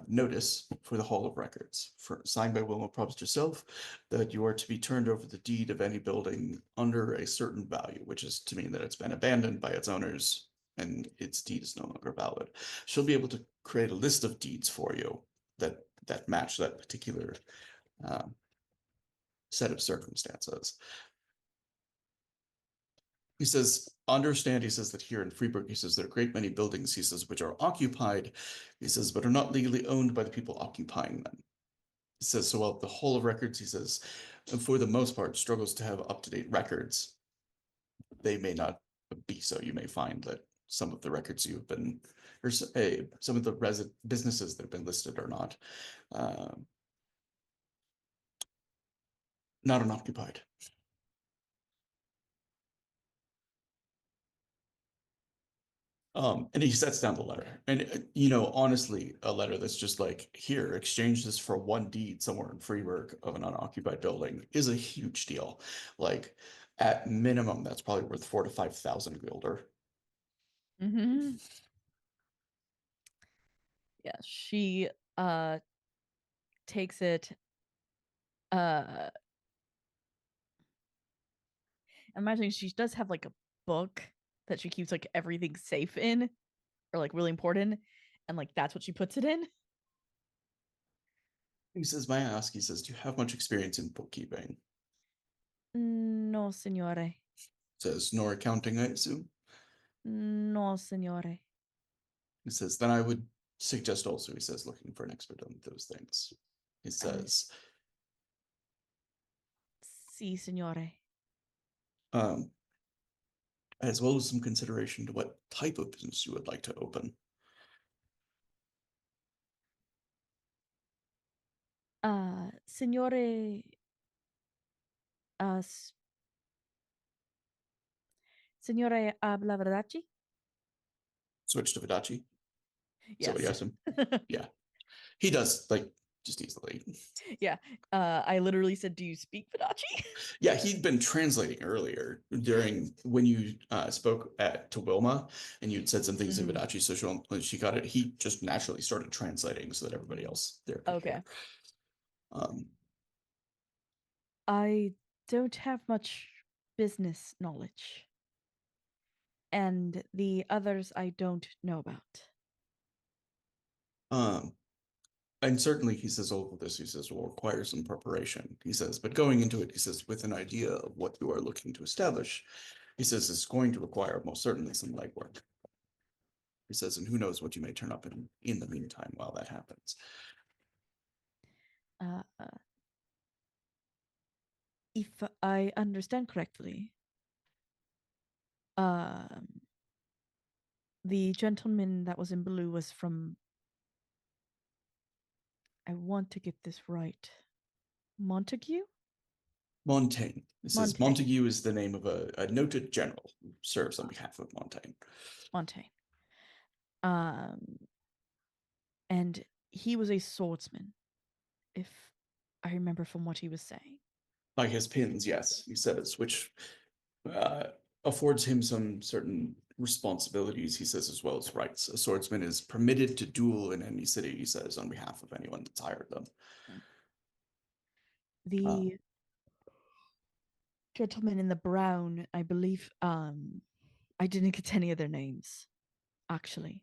notice for the Hall of Records, signed by Wilma Probst herself, that you are to be turned over the deed of any building under a certain value, which is to mean that it's been abandoned by its owners and its deed is no longer valid. She'll be able to create a list of deeds for you that match that particular um, set of circumstances. He says, understand, he says that here in Freiburg, he says there are a great many buildings, he says, which are occupied, he says, but are not legally owned by the people occupying them. He says, so while the whole of records, he says, for the most part, struggles to have up-to-date records, they may not be so. You may find that some of the records you've been, or some of the businesses that have been listed are not unoccupied. And he sets down the letter. And, honestly, a letter that's just like, here, exchange this for one deed somewhere in Freiburg of an unoccupied building is a huge deal. Like, at minimum, that's probably worth 4 to 5,000 guilder. Mm-hmm. Yeah, she takes it. I'm imagining she does have like a book that she keeps like everything safe in, or like really important, and like that's what she puts it in. He says, may I ask, he says, do you have much experience in bookkeeping? No, signore. Says, nor accounting, I assume. No, signore. He says, then I would suggest also, he says, looking for an expert on those things. He Uh, says, si, signore. um, as well as some consideration to what type of business you would like to open. Signore, uh, signore habla verdade? Switch to Vidachi. So what you Yes. asked him? Yeah, he does, like, just easily. Yeah. I literally said, "Do you speak Vidachi?" Yeah, he'd been translating earlier during when you spoke to Wilma and you'd said some things in Mhm. Vidachi, so when she got it, he just naturally started translating so that everybody else there could hear. Okay. Um, I don't have much business knowledge, and the others I don't know about. um, and certainly he says all of this, he says, will require some preparation. He says, but going into it, he says, with an idea of what you are looking to establish, he says, it's going to require most certainly some legwork. He says, and who knows what you may turn up in the meantime while that happens. Uh, uh, if I understand correctly, um, the gentleman that was in blue was from. I want to get this right. Montague? Montaigne. It says Montaigne. Montague is the name of a noted general who serves on behalf of Montaigne. Montaigne. Um, and he was a swordsman, if I remember from what he was saying. By his pins, yes, he says, which uh, affords him some certain responsibilities, he says, as well as rights. A swordsman is permitted to duel in any city, he says, on behalf of anyone that's hired them. Uh, The gentleman in the brown, I believe, I didn't get any of their names, actually.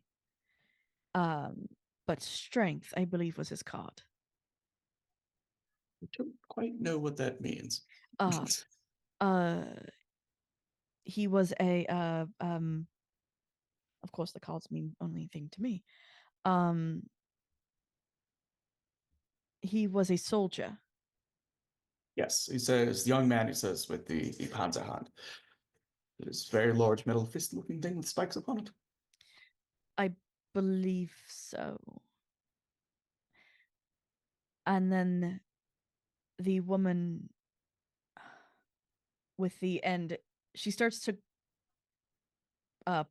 Um, but strength, I believe, was his card. I don't quite know what that means. Uh, uh, he was of course the cards mean only thing to me. Um, he was a soldier. Yes, he says, the young man, he says, with the Panzerhand. This very large metal fist looking thing with spikes upon it. I believe so. And then the woman with the end, she starts to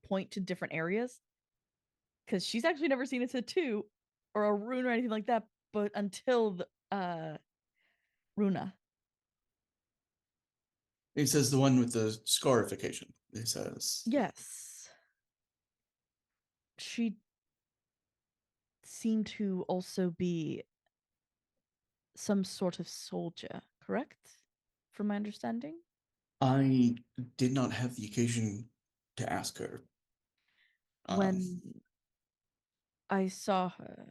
point to different areas because she's actually never seen a tattoo or a rune or anything like that, but until Runa. He says the one with the scarification. He says, Yes. She seemed to also be some sort of soldier, correct? From my understanding? I did not have the occasion to ask her. Um, When I saw her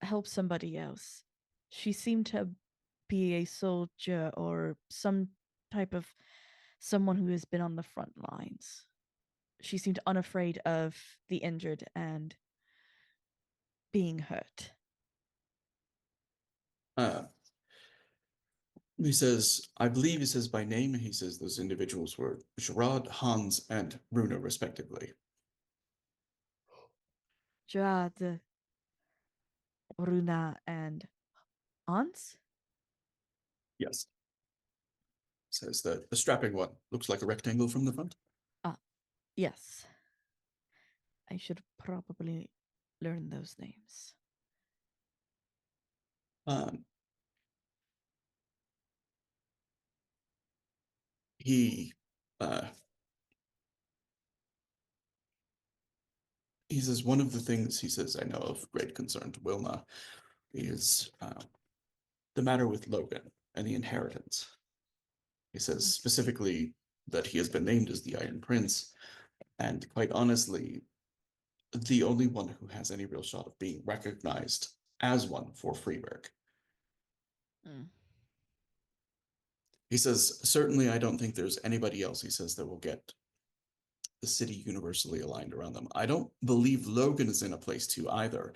help somebody else, she seemed to be a soldier or some type of someone who has been on the front lines. She seemed unafraid of the injured and being hurt. uh, he says, I believe he says by name, he says those individuals were Gerard, Hans, and Runa, respectively. Jade, Runa, and Hans? Yes. Says the strapping one looks like a rectangle from the front. Ah, yes. I should probably learn those names. Um, he uh, he says one of the things he says I know of great concern to Wilna is the matter with Logan and the inheritance. He says I see. specifically that he has been named as the Iron Prince, and quite honestly, the only one who has any real shot of being recognized as one for Freeburg. Mm. He says, certainly I don't think there's anybody else, he says, that will get the city universally aligned around them. I don't believe Logan is in a place to either,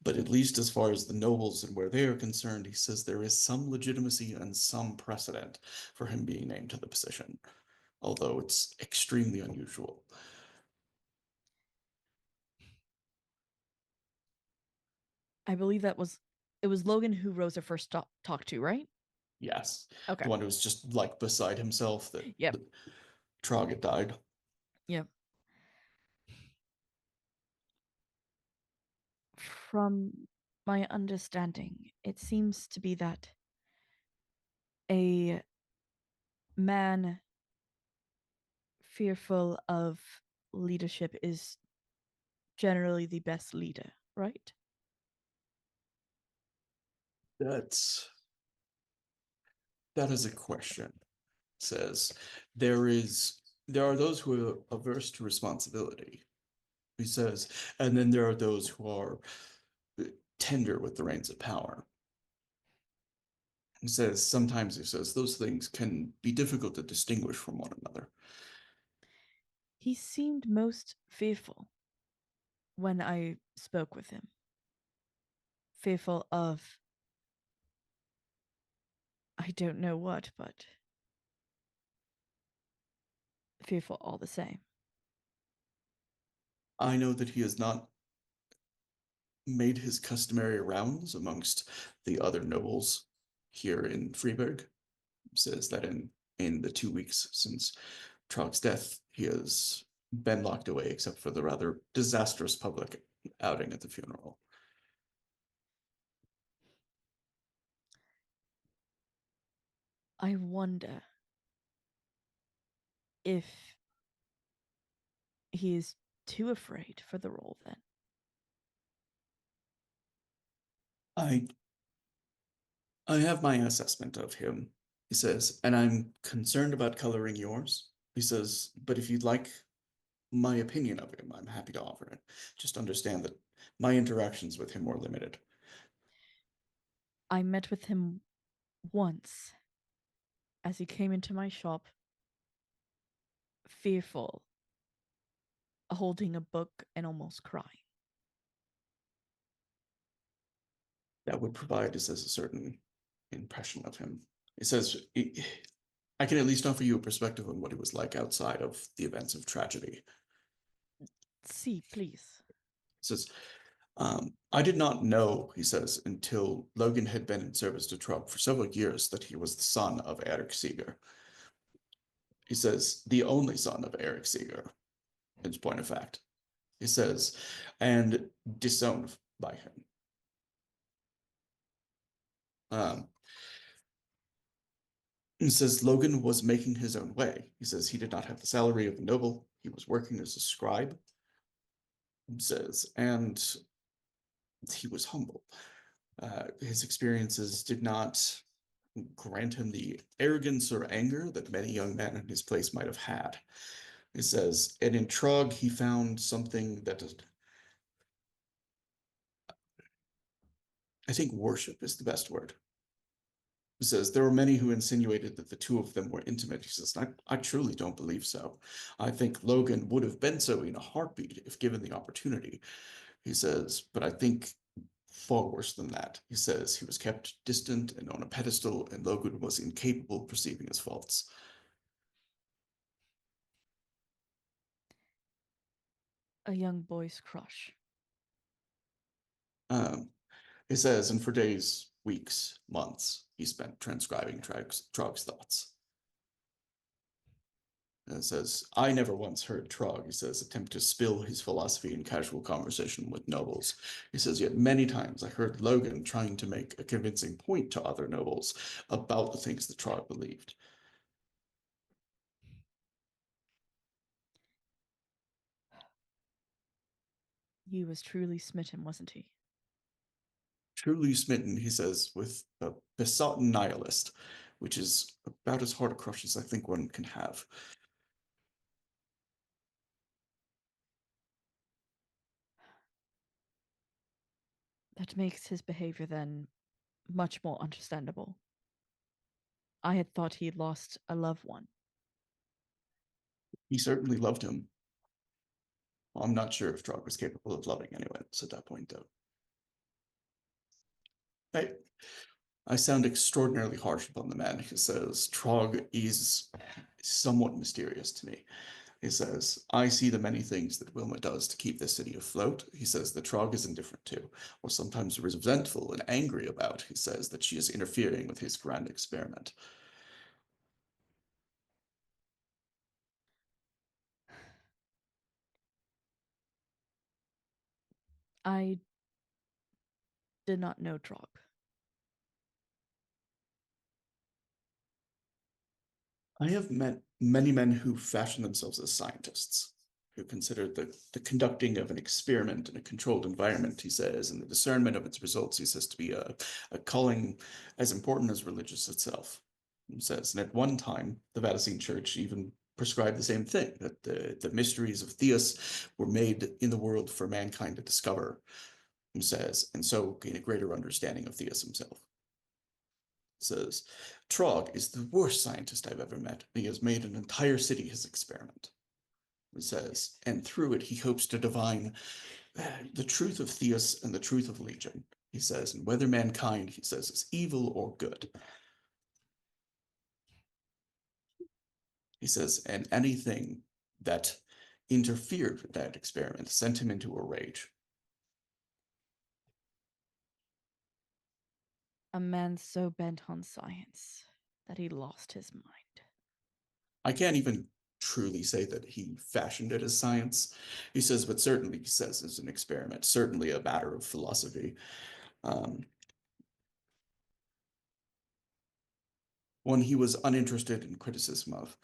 but at least as far as the nobles and where they are concerned, he says there is some legitimacy and some precedent for him being named to the position, although it's extremely unusual. I believe it was Logan who Rosa first talked to, right? Yes, Okay. the one who was just like beside himself that Yep. the Trog had died. Yep. From my understanding, it seems to be that a man fearful of leadership is generally the best leader, right? That's that is a question. It says there are those who are averse to responsibility. He says, and then there are those who are tender with the reins of power. He says sometimes he says those things can be difficult to distinguish from one another. He seemed most fearful when I spoke with him. Fearful of I don't know what, but fearful all the same. I know that he has not made his customary rounds amongst the other nobles here in Freeburg. Says that in the 2 weeks since Trog's death, he has been locked away except for the rather disastrous public outing at the funeral. I wonder if he is too afraid for the role then. I I have my assessment of him, he says, and I'm concerned about coloring yours. He says, but if you'd like my opinion of him, I'm happy to offer it. Just understand that my interactions with him were limited. I met with him once as he came into my shop, fearful, holding a book and almost crying. That would provide, he says, a certain impression of him. He says, I can at least offer you a perspective on what he was like outside of the events of tragedy. See, please. He says, I did not know, he says, until Logan had been in service to Trump for several years that he was the son of Eric Seeger. He says, the only son of Eric Seeger, in point of fact. He says, and disowned by him. Um, he says Logan was making his own way. He says he did not have the salary of a noble. He was working as a scribe. He says, and he was humble. His experiences did not grant him the arrogance or anger that many young men in his place might have had. He says, and in Trog, he found something that I think worship is the best word. He says, there were many who insinuated that the two of them were intimate. He says, I truly don't believe so. I think Logan would have been so in a heartbeat if given the opportunity. He says, but I think far worse than that. He says he was kept distant and on a pedestal, and Logan was incapable of perceiving his faults. A young boy's crush. Um, he says, and for days, weeks, months, he spent transcribing Trog's thoughts. And it says, I never once heard Trog, he says, attempt to spill his philosophy in casual conversation with nobles. He says, yet many times I heard Logan trying to make a convincing point to other nobles about the things that Trog believed. He was truly smitten, wasn't he? Truly smitten, he says, with a besotted nihilist, which is about as hard a crush as I think one can have. That makes his behavior then much more understandable. I had thought he had lost a loved one. He certainly loved him. Well, I'm not sure if Trog was capable of loving anyone else at that point, though. I, I sound extraordinarily harsh upon the man who says Trog is somewhat mysterious to me. He says, I see the many things that Wilma does to keep this city afloat. He says that Trog is indifferent to, or sometimes resentful and angry about. He says that she is interfering with his grand experiment. I did not know Drog. I have met many men who fashion themselves as scientists, who consider the conducting of an experiment in a controlled environment, he says, and the discernment of its results, he says, to be a calling as important as religious itself. He says, and at one time, the Vatican Church even prescribed the same thing, that the mysteries of Theos were made in the world for mankind to discover, he says, and so gain a greater understanding of Theos himself. Says, Trog is the worst scientist I've ever met. He has made an entire city his experiment. He says, and through it he hopes to divine the truth of Theos and the truth of Legion. He says, and whether mankind, he says, is evil or good. He says, and anything that interfered with that experiment sent him into a rage. A man so bent on science that he lost his mind. I can't even truly say that he fashioned it as science. He says, but certainly he says it's an experiment, certainly a matter of philosophy. Um, One he was uninterested in criticism of.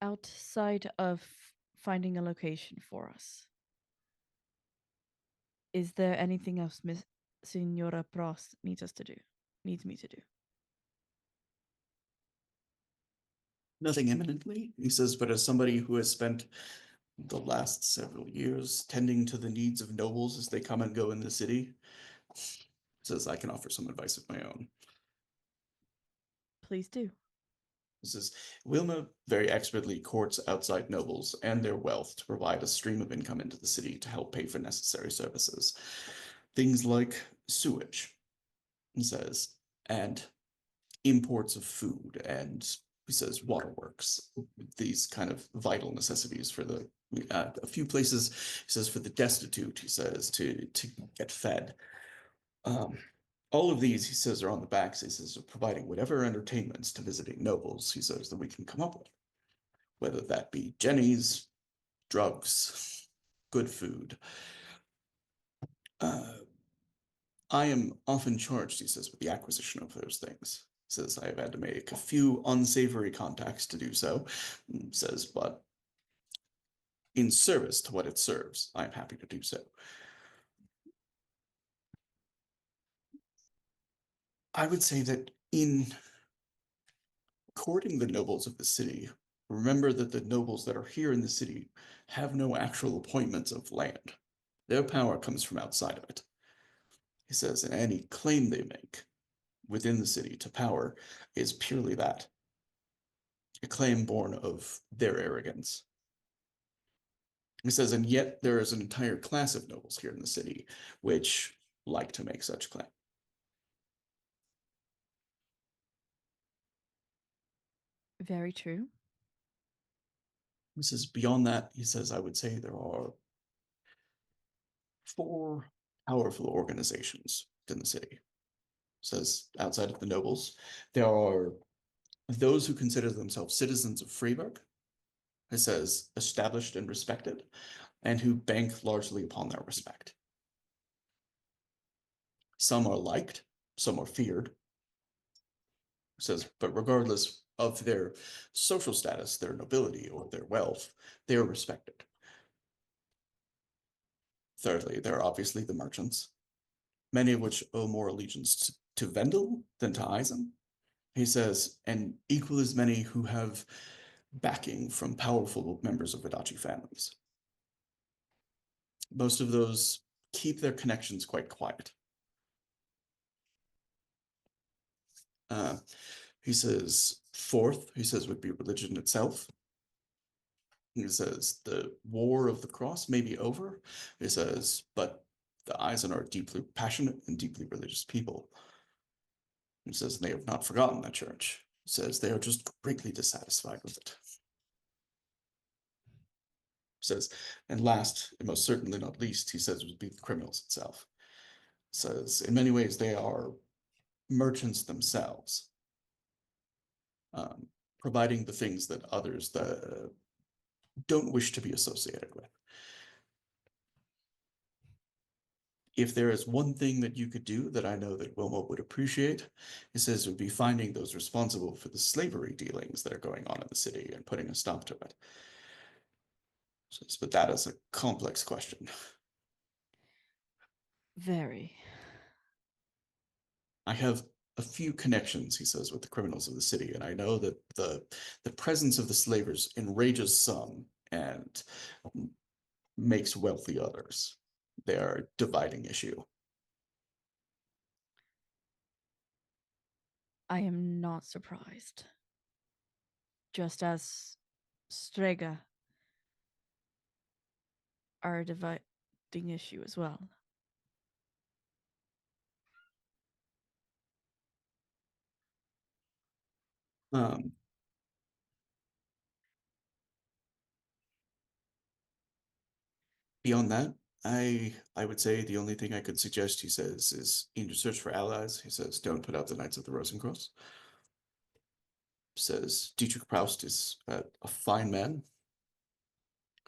Outside of finding a location for us, is there anything else Miss Signora Prost needs us to do? Needs me to do? Nothing imminently, he says, but as somebody who has spent the last several years tending to the needs of nobles as they come and go in the city, says I can offer some advice of my own. Please do. This is Wilma very expertly courts outside nobles and their wealth to provide a stream of income into the city to help pay for necessary services. Things like sewage, he says, and imports of food, and he says waterworks, these kind of vital necessities for the a few places, he says, for the destitute, he says, to get fed. Um, All of these, he says, are on the backs, he says, of providing whatever entertainments to visiting nobles, he says, that we can come up with, whether that be jennies, drugs, good food. Uh, I am often charged, he says, with the acquisition of those things. He says, I have had to make a few unsavory contacts to do so, says, but in service to what it serves, I am happy to do so. I would say that in courting the nobles of the city, remember that the nobles that are here in the city have no actual appointments of land. Their power comes from outside of it. He says, and any claim they make within the city to power is purely that, a claim born of their arrogance. He says, and yet there is an entire class of nobles here in the city which like to make such claim. Very true. He says, beyond that, he says, I would say there are four powerful organizations in the city. Says outside of the nobles, there are those who consider themselves citizens of Freiburg. It says established and respected, and who bank largely upon their respect. Some are liked, some are feared. It says, but regardless of their social status, their nobility, or their wealth, they are respected. Thirdly, there are obviously the merchants, many of which owe more allegiance to Vendel than to Eisen. He says, and equal as many who have backing from powerful members of Adachi families. Most of those keep their connections quite quiet. Uh, he says, fourth, he says, would be religion itself. He says, the war of the cross may be over. He says, but the Eisen are deeply passionate and deeply religious people. He says, they have not forgotten the church. He says, they are just greatly dissatisfied with it. Says, and last, and most certainly not least, he says, would be the criminals itself. Says, in many ways, they are merchants themselves, um, providing the things that others don't wish to be associated with. If there is one thing that you could do that I know that Wilma would appreciate, it says it would be finding those responsible for the slavery dealings that are going on in the city and putting a stop to it. But that is a complex question. Very. I have a few connections, he says, with the criminals of the city, and I know that the presence of the slavers enrages some and makes wealthy others. They are a dividing issue. I am not surprised. Just as Strega are a dividing issue as well. Um, Beyond that, I would say the only thing I could suggest, he says, is in your search for allies. He says, don't put out the Knights of the Rosencross. Says Dietrich Proust is a fine man.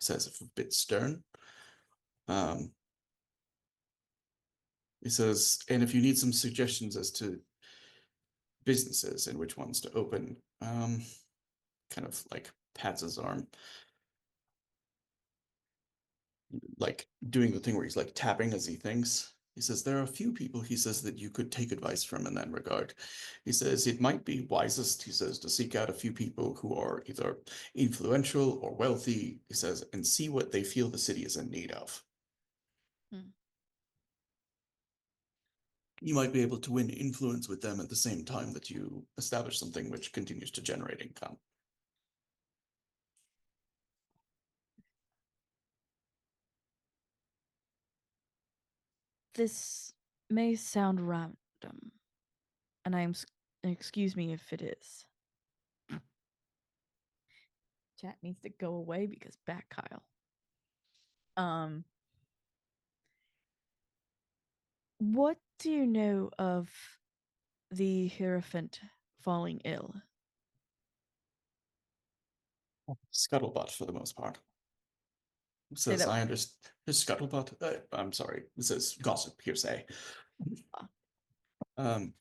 Says a bit stern. Um, he says, and if you need some suggestions as to businesses and which ones to open, kind of like pats his arm, like doing the thing where he's like tapping as he thinks. He says there are a few people, he says, that you could take advice from in that regard. He says it might be wisest, he says, to seek out a few people who are either influential or wealthy, he says, and see what they feel the city is in need of. Hmm. You might be able to win influence with them at the same time that you establish something which continues to generate income. This may sound random, and excuse me if it is. Chat needs to go away because back Kyle. Um What do you know of the Hierophant falling ill? Scuttlebutt for the most part. It Say says that. I understand. Scuttlebutt. I'm sorry. It says gossip hearsay. Uh, Um,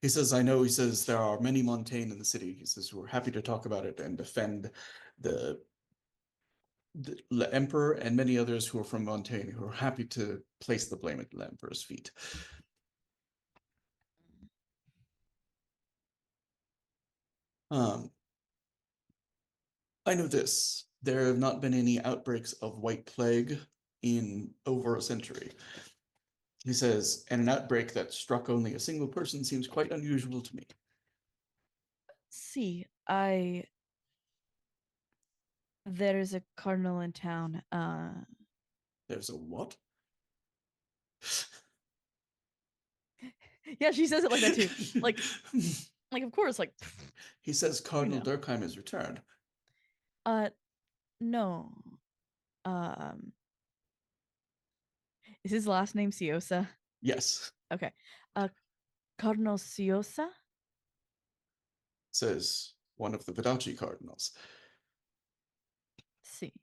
he says, I know, he says, there are many Montaigne in the city. He says, who are happy to talk about it and defend the, the emperor and many others who are from Montaigne who are happy to place the blame at the emperor's feet. Um, I know this. There have not been any outbreaks of white plague in over a century. He says, and an outbreak that struck only a single person seems quite unusual to me. See, I there is a cardinal in town. There's a what? Yeah, she says it like that too. Like, like of course, like He says you Cardinal know. Durkheim has returned. Uh, no. Um, is his last name Siosa? Yes, Okay. Uh, Cardinal Siosa. says one of the Vodacci cardinals. See.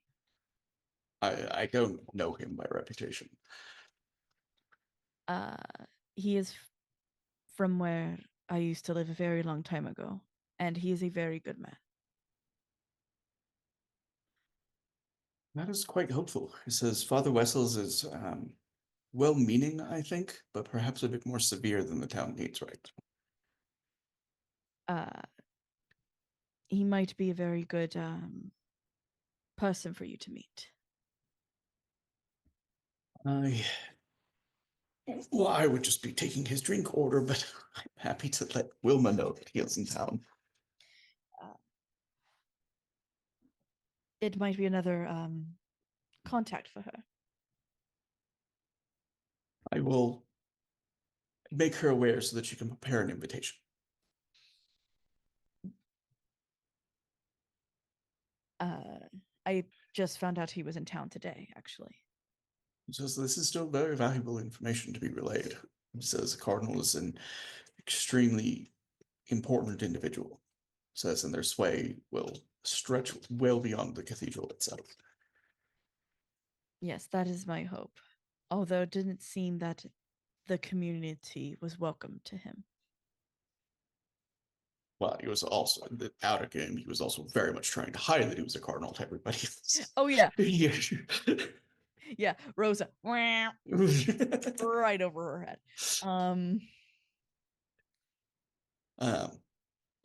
I don't know him by reputation. Uh, he is from where I used to live a very long time ago, and he is a very good man. That is quite hopeful. He says Father Wessels is well-meaning, I think, but perhaps a bit more severe than the town needs right. Uh, he might be a very good person for you to meet. I well, I would just be taking his drink order, but I'm happy to let Wilma know that he is in town. Uh, it might be another contact for her. I will make her aware so that she can prepare an invitation. Uh, I just found out he was in town today, actually. He says this is still very valuable information to be relayed. He says the Cardinal is an extremely important individual. Says, and their sway will stretch well beyond the cathedral itself. Yes, that is my hope. Although it didn't seem that the community was welcome to him. Well, he was also out of game. He was also very much trying to hide that he was a cardinal to everybody else. Oh yeah, Yeah. yeah, Rosa, right over her head. Um, um,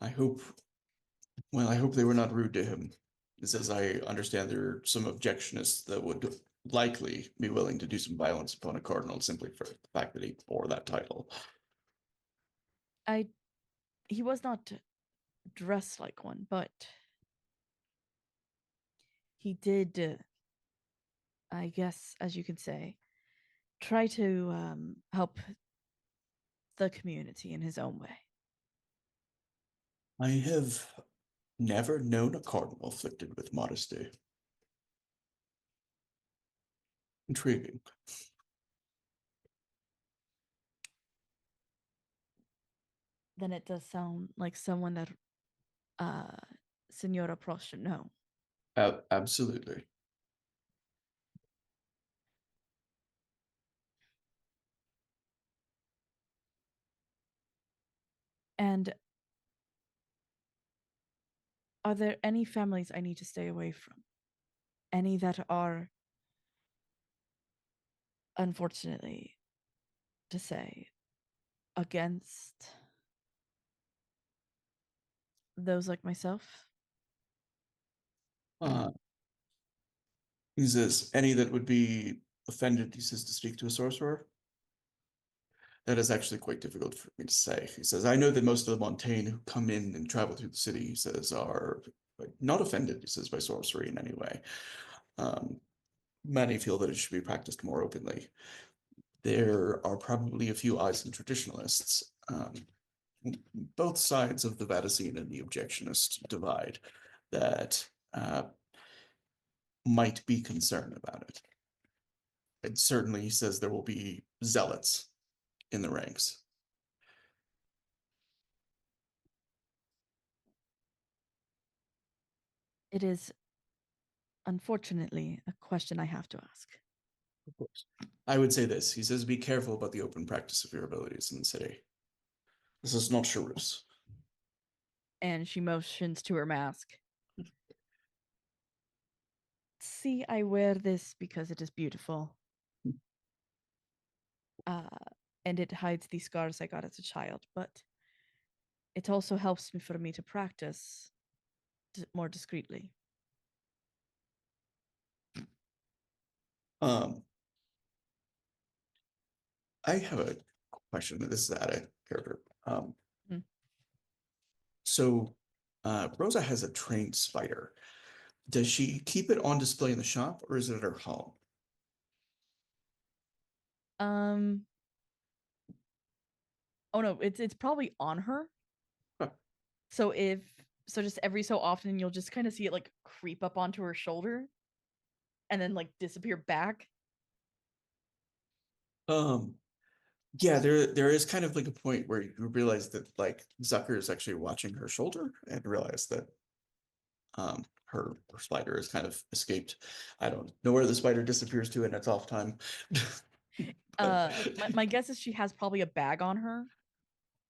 I hope. Well, I hope they were not rude to him. It says I understand there are some objectionists that would likely be willing to do some violence upon a cardinal simply for the fact that he bore that title. I he was not dressed like one, but he did, I guess, as you could say, try to help the community in his own way. I have never known a cardinal afflicted with modesty. Intriguing. Then it does sound like someone that uh, Senora Prost should know. Absolutely. And are there any families I need to stay away from? Any that are, unfortunately, to say, against those like myself? Uh, he says, any that would be offended, he says, to speak to a sorcerer. That is actually quite difficult for me to say. He says, I know that most of the Montaigne who come in and travel through the city, he says, are not offended, he says, by sorcery in any way. Um, Many feel that it should be practiced more openly. There are probably a few Eisen traditionalists, both sides of the Vaticine and the objectionist divide, that might be concerned about it. And certainly he says there will be zealots in the ranks. It is unfortunately a question I have to ask. Of course. I would say this. He says, be careful about the open practice of your abilities in the city. This is not Charus. And she motions to her mask. See, I wear this because it is beautiful. Uh, and it hides the scars I got as a child, but it also helps me for me to practice more discreetly. Um, I have a question. This is out of character. Hmm. So Rosa has a trained spider. Does she keep it on display in the shop or is it at her home? Um. Oh no, it's probably on her. Huh. So just every so often you'll just kind of see it like creep up onto her shoulder, and then like disappear back. Um, yeah, there is kind of like a point where you realize that like Zucker is actually watching her shoulder and realize that her spider has kind of escaped. I don't know where the spider disappears to in its off time. But My guess is she has probably a bag on her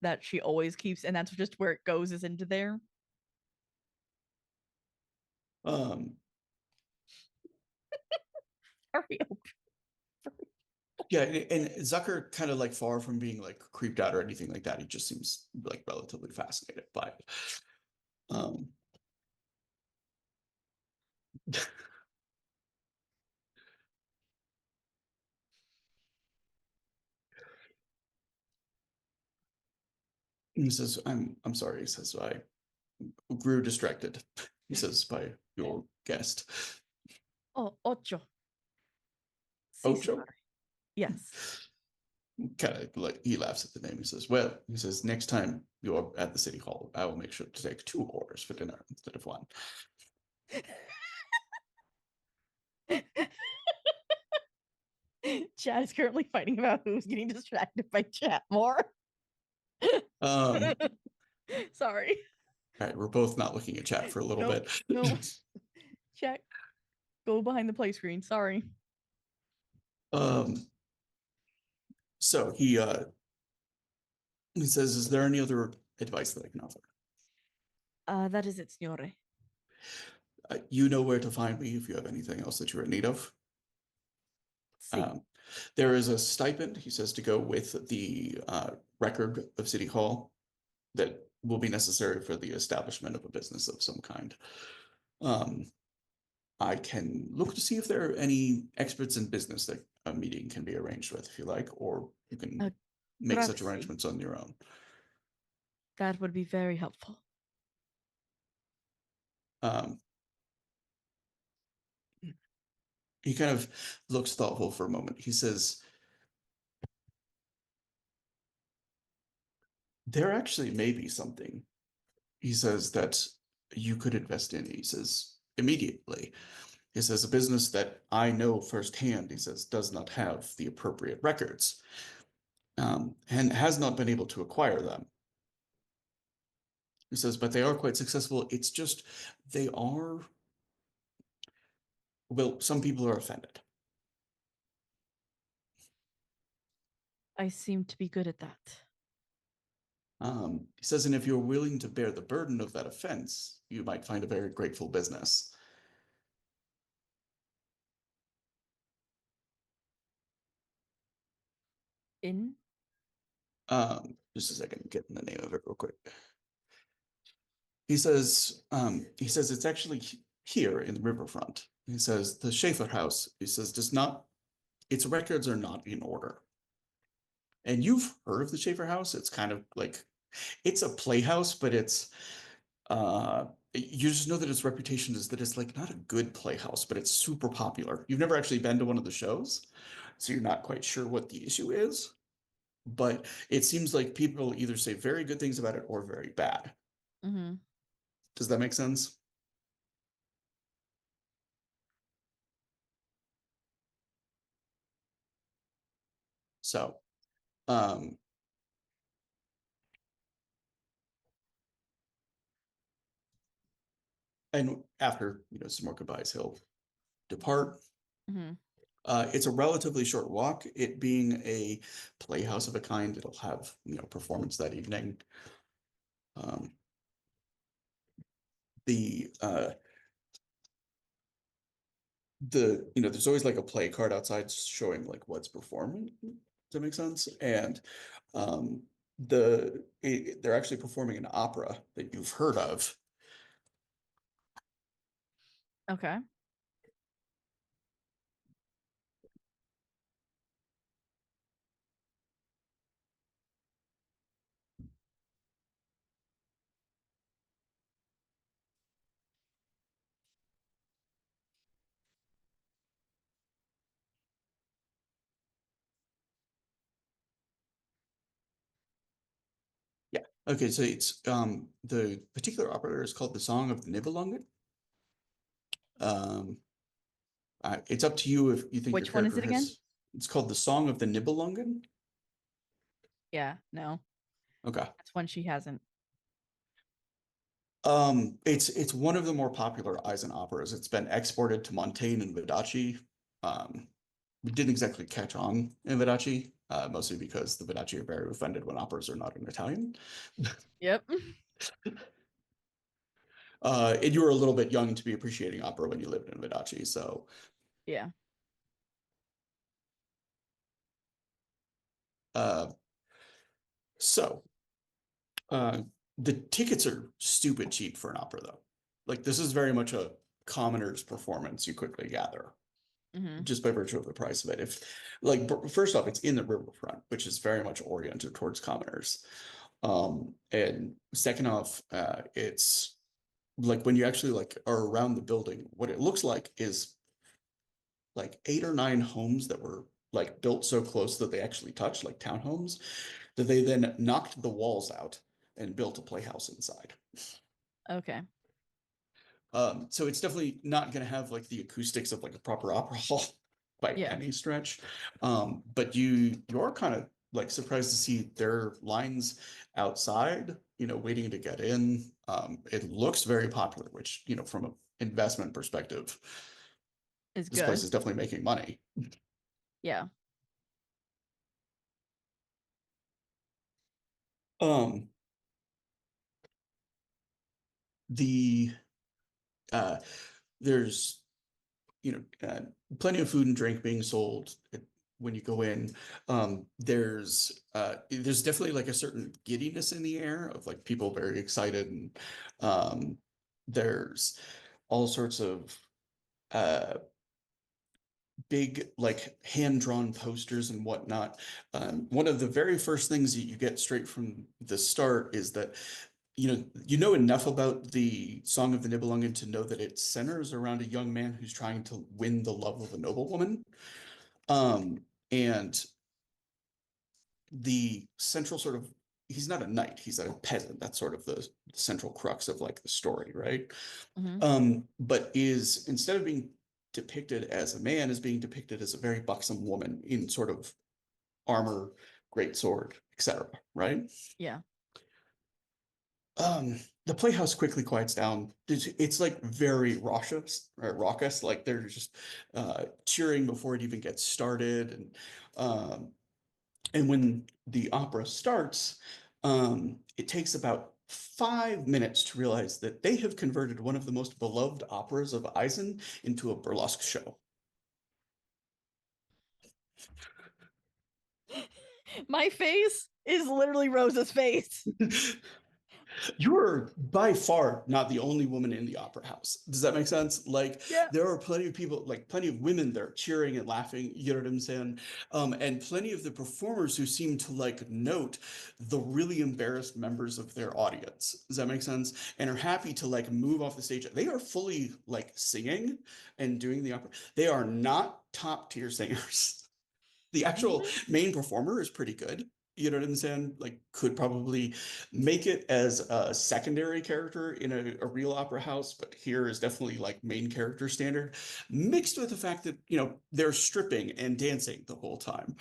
that she always keeps, and that's just where it goes is into there. um Sorry. yeah, and Zucker kind of like far from being like creeped out or anything like that, he just seems like relatively fascinated by it. Um he says, I'm sorry, he says, I grew distracted, he says, by your guest. Oh, ocho. Sí, Ocho? señor. Yes. Kind of like he laughs at the name. He says, well, he says, next time you're at the city hall, I will make sure to take 2 orders for dinner instead of one. Chad is currently fighting about who's getting distracted by chat more. Um, Sorry. all right, we're both not looking at chat for a little No, bit. no. Chat, go behind the play screen. Sorry. um, so he says, is there any other advice that I can offer? That is it, signore. You know where to find me if you have anything else that you're in need of. Sí. Um, there is a stipend, he says, to go with the record of City Hall that will be necessary for the establishment of a business of some kind. Um, I can look to see if there are any experts in business that a meeting can be arranged with, if you like, or you can Uh, make such Grazie. arrangements on your own. That would be very helpful. Um, he kind of looks thoughtful for a moment. He says, there actually may be something, he says, that you could invest in. He says, immediately. He says, a business that I know firsthand, he says, does not have the appropriate records and has not been able to acquire them. He says, but they are quite successful. It's just, they are, well, some people are offended. I seem to be good at that. He says, and if you're willing to bear the burden of that offense, you might find a very grateful business. In? Just a second, getting the name of it real quick. He says it's actually here in the riverfront. He says the Schaefer House, he says, does not, its records are not in order. And you've heard of the Schaefer House. It's kind of like it's a playhouse, but it's you just know that its reputation is that it's like not a good playhouse, but it's super popular. You've never actually been to one of the shows, so you're not quite sure what the issue is. But it seems like people either say very good things about it or very bad. Mm-hmm. Does that make sense? So Um, and after, some more goodbyes, he'll depart. Hmm. It's a relatively short walk. It being a playhouse of a kind, it'll have, performance that evening. Um, the there's always like a play card outside showing like what's performing. Does that make sense? And um, they're actually performing an opera that you've heard of. Okay. Yeah. Okay, so it's the particular opera is called The Song of the Nibelungen. Um, it's up to you if you think your Which one is character it again? has. It's called The Song of the Nibelungen. Yeah, no. Okay. That's one she hasn't. It's one of the more popular Eisen operas. It's been exported to Montaigne and Vodacce. We didn't exactly catch on in Vodacce, mostly because the Vodacce are very offended when operas are not in Italian. Yep. And you were a little bit young to be appreciating opera when you lived in Vodacce, so Yeah. uh, so uh, the tickets are stupid cheap for an opera, though. Like this is very much a commoner's performance. You quickly gather, Hmm. just by virtue of the price of it. If like first off, it's in the riverfront, which is very much oriented towards commoners. And second off, it's like when you actually like are around the building, what it looks like is like 8 or 9 homes that were like built so close that they actually touched, like townhomes, that they then knocked the walls out and built a playhouse inside. Okay. So it's definitely not going to have like the acoustics of like a proper opera hall by Yeah. any stretch. But you're kind of like surprised to see their lines outside, waiting to get in. It looks very popular, which, from an investment perspective, Is this place good. is definitely making money. Yeah. Um, the uh, there's plenty of food and drink being sold when you go in. There's definitely like a certain giddiness in the air of like people very excited, and there's all sorts of uh, big like hand-drawn posters and whatnot. One of the very first things that you get straight from the start is that you know enough about the Song of the Nibelungen to know that it centers around a young man who's trying to win the love of a noblewoman. And the central sort of he's not a knight, he's a peasant. That's sort of the central crux of like the story, right? Hmm. But is instead of being depicted as a man, is being depicted as a very buxom woman in sort of armor, great sword, etc. Right? Yeah. The playhouse quickly quiets down. It's like very raucous. Like they're just cheering before it even gets started, and when the opera starts, it takes about 5 minutes to realize that they have converted one of the most beloved operas of Eisen into a burlesque show. My face is literally Rosa's face. You're by far not the only woman in the opera house. Does that make sense? Like Yeah. there are plenty of people, like plenty of women there cheering and laughing, you know what I'm saying? And plenty of the performers who seem to like note the really embarrassed members of their audience. Does that make sense? And are happy to like move off the stage. They are fully like singing and doing the opera. They are not top tier singers. The actual What? main performer is pretty good. You know what I'm saying? Like, could probably make it as a secondary character in a real opera house, but here is definitely like main character standard, mixed with the fact that, they're stripping and dancing the whole time.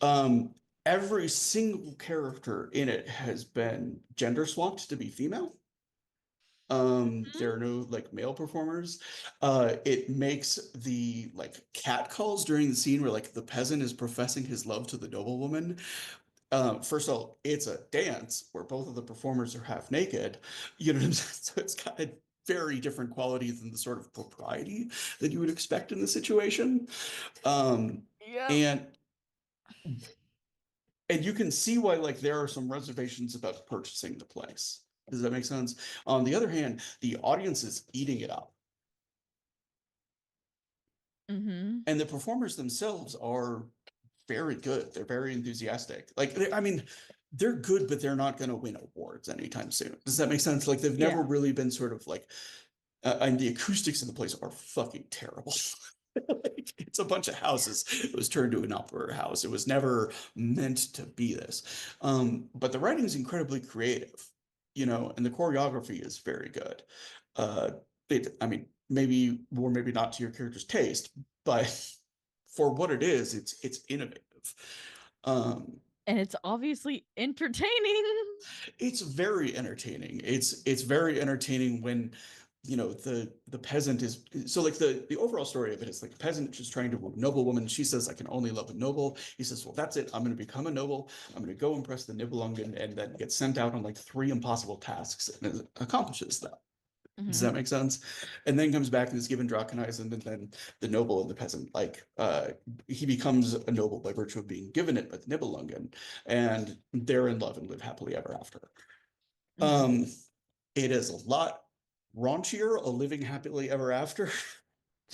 Um, every single character in it has been gender swapped to be female. There are Mhm. no like male performers. It makes the like cat calls during the scene where like the peasant is professing his love to the noblewoman. First of all, it's a dance where both of the performers are half naked. You know what I'm saying? So it's got a very different quality than the sort of propriety that you would expect in the situation. Um, Yep. and and you can see why like there are some reservations about purchasing the place. Does that make sense? On the other hand, the audience is eating it up. Mhm. And the performers themselves are very good. They're very enthusiastic. Like, I mean, they're good, but they're not going to win awards anytime soon. Does that make sense? Like, they've never Yeah. really been sort of like, and the acoustics in the place are fucking terrible. Like, it's a bunch of houses. It was turned to an opera house. It was never meant to be this. But the writing is incredibly creative, and the choreography is very good. Uh, I mean, maybe or maybe not to your character's taste, but for what it is, it's innovative. Um, And it's obviously entertaining. it's very entertaining. It's very entertaining when the peasant is so like the overall story of it is like a peasant just trying to woo a noblewoman. She says, I can only love a noble. He says, well, that's it. I'm going to become a noble. I'm going to go impress the Nibelungen and then get sent out on like three impossible tasks and it accomplishes that. Does Mhm. that make sense? And then comes back and is given Dracheneisen, and then the noble and the peasant, he becomes a noble by virtue of being given it by the Nibelungen, and they're in love and live happily ever after. Mhm. Um, it is a lot raunchier, a living happily ever after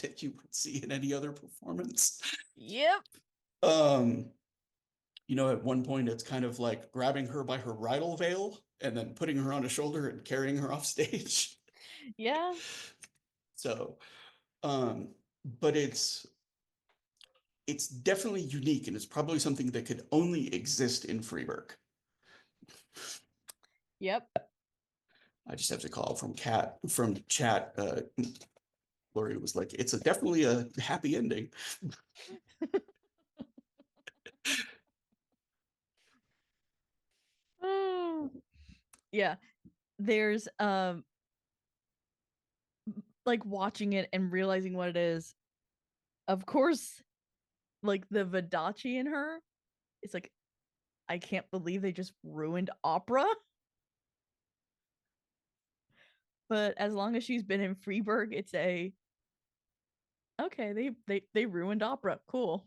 that you would see in any other performance. Yep. Um, at one point it's kind of like grabbing her by her bridal veil and then putting her on a shoulder and carrying her off stage. Yeah. So, but it's definitely unique and it's probably something that could only exist in Freeburg. Yep. I just have to call from chat. Lori was like, "It's definitely a happy ending." Oh. Yeah. There's like watching it and realizing what it is. Of course, like the Vidachi in her, it's like I can't believe they just ruined opera. But as long as she's been in Freeburg, it's a okay, they ruined opera. Cool.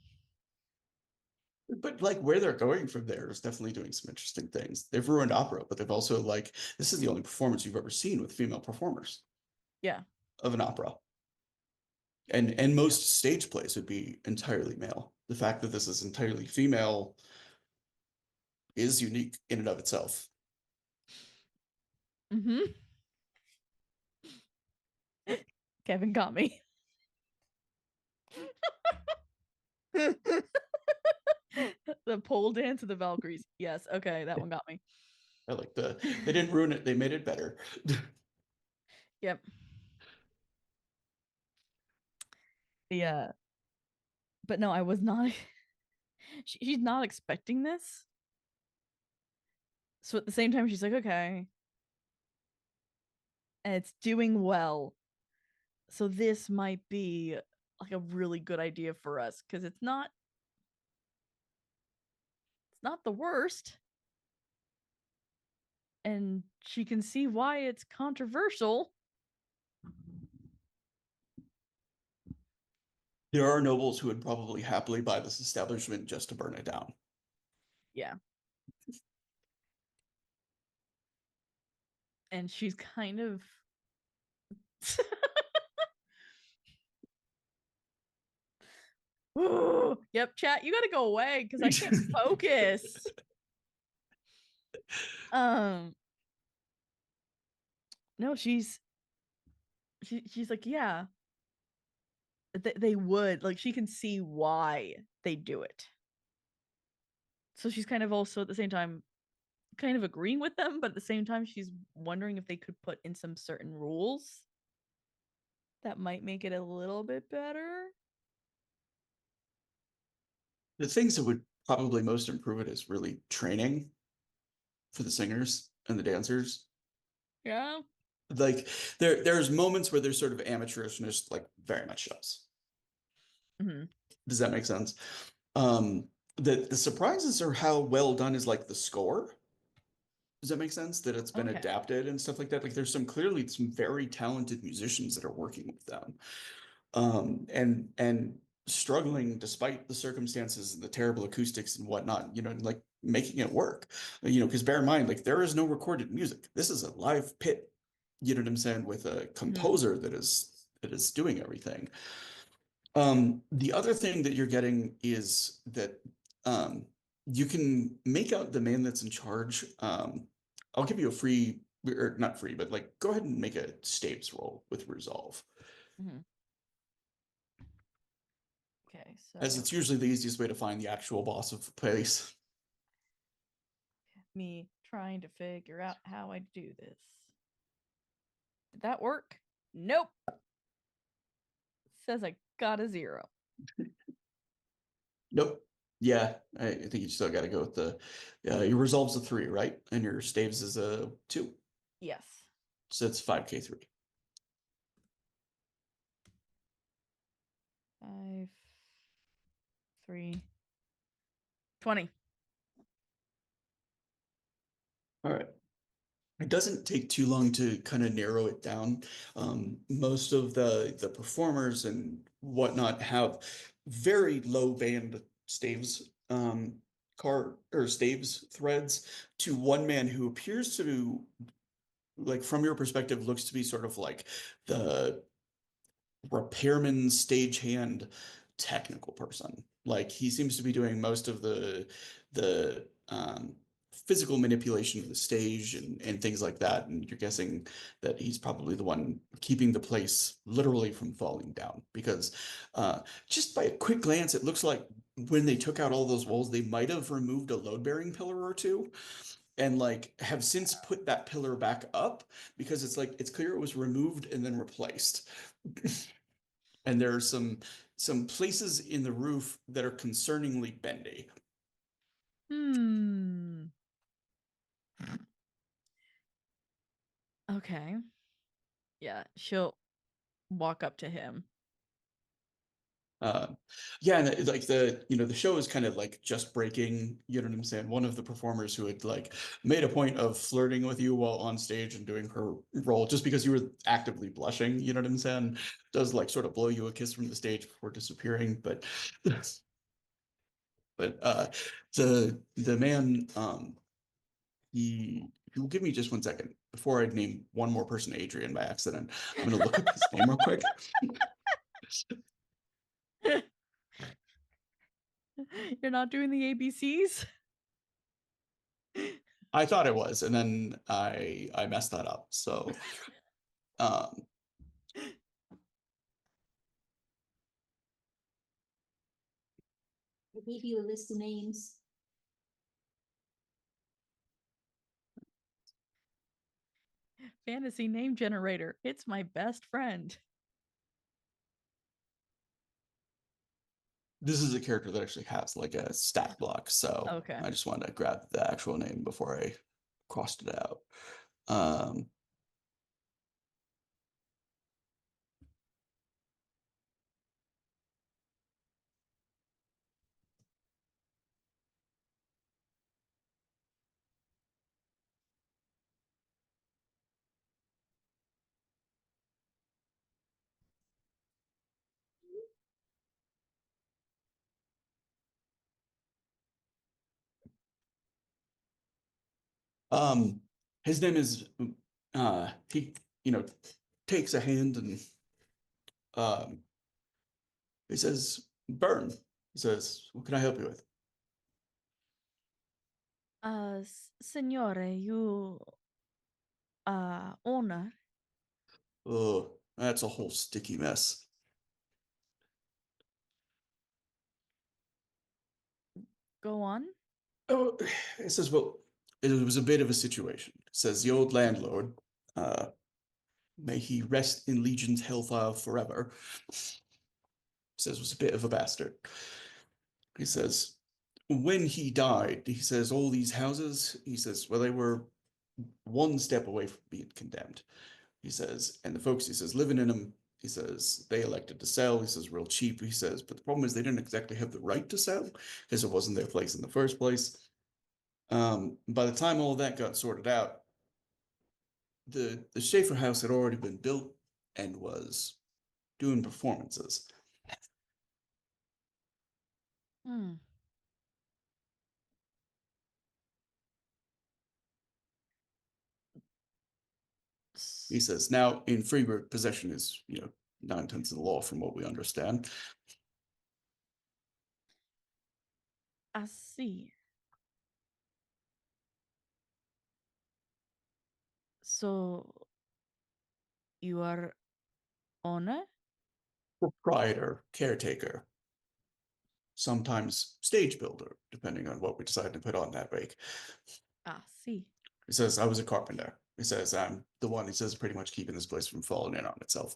But like where they're going from there is definitely doing some interesting things. They've ruined opera, but they've also like this is the only performance you've ever seen with female performers Yeah. of an opera. And most stage plays would be entirely male. The fact that this is entirely female is unique in and of itself. Mm-hmm. Kevin got me. The pole dance of the Valkyries. Yes, okay, that one got me. I like they didn't ruin it, they made it better. Yep. Yeah. But no, I was not she's not expecting this. So at the same time she's like, okay, and it's doing well. So this might be like a really good idea for us because it's not the worst. And she can see why it's controversial. There are nobles who would probably happily buy this establishment just to burn it down. Yeah. And she's kind of yep, chat, you gotta go away because I can't focus. Um, no, she's like, yeah, they would like she can see why they do it. So she's kind of also at the same time kind of agreeing with them, but at the same time she's wondering if they could put in some certain rules that might make it a little bit better. The things that would probably most improvement is really training for the singers and the dancers. Yeah. Like there's moments where there's sort of amateurishness, like very much shows. Hmm. Does that make sense? Um, the surprises are how well done is like the score. Does that make sense? That it's been Okay. adapted and stuff like that. Like there's clearly some very talented musicians that are working with them. And struggling despite the circumstances and the terrible acoustics and whatnot, and like making it work. Because bear in mind, like there is no recorded music. This is a live pit, you know what I'm saying, with a Hmm. composer that is doing everything. The other thing that you're getting is that um, you can make out the man that's in charge. I'll give you a free, or not free, but like go ahead and make a Stapes roll with Resolve, Hmm. Okay, as so it's usually the easiest way to find the actual boss of the place. me trying to figure out how I do this. Did that work? Nope. Says I got a 0. Nope. Yeah, I think you still got to go with the. Your Resolve's a 3, right? And your Staves is a 2, Yes. so it's 5K3. 5, 3, 20. All right. It doesn't take too long to kind of narrow it down. Most of the performers and whatnot have very low band staves, car or staves threads to one man who appears to, like from your perspective, looks to be sort of like the repairman, stagehand, technical person. Like he seems to be doing most of the physical manipulation of the stage and things like that. And you're guessing that he's probably the one keeping the place literally from falling down because just by a quick glance, it looks like when they took out all those walls, they might have removed a load-bearing pillar or two and like have since put that pillar back up because it's like it's clear it was removed and then replaced. And there are some places in the roof that are concerningly bendy. Hmm. Okay. Yeah, she'll walk up to him. Uh, yeah, and like the show is kind of like just breaking, you know what I'm saying? One of the performers who had like made a point of flirting with you while on stage and doing her role just because you were actively blushing, you know what I'm saying? Does like sort of blow you a kiss from the stage before disappearing, but the man if you'll give me just 1 second before I name one more person Adrian by accident, I'm gonna look up his name real quick. You're not doing the ABCs? I thought it was, and then I messed that up. So um I gave you a list of names. Fantasy name generator. It's my best friend. this is a character that actually has like a stat block, so Okay. I just wanted to grab the actual name before I crossed it out. Um um his name is he takes a hand and um he says, Burn. He says, what can I help you with? Signore, you owner, Oh, that's a whole sticky mess. go on. Oh, it says, well, it was a bit of a situation. It says the old landlord, uh, may he rest in Legion's hellfire forever, says was a bit of a bastard. He says, when he died, he says all these houses, he says, well, they were one step away from being condemned. He says, and the folks, he says, living in them, he says, they elected to sell. He says, real cheap. He says, but the problem is they didn't exactly have the right to sell because it wasn't their place in the first place. By the time all of that got sorted out, the Schaefer house had already been built and was doing performances. Hmm. He says, now in Freeburg, possession is, 9/10 of the law from what we understand. I see. So you are owner? Proprietor, caretaker, sometimes stage builder, depending on what we decide to put on that week. I see. He says, I was a carpenter. He says, I'm the one, he says, pretty much keeping this place from falling in on itself.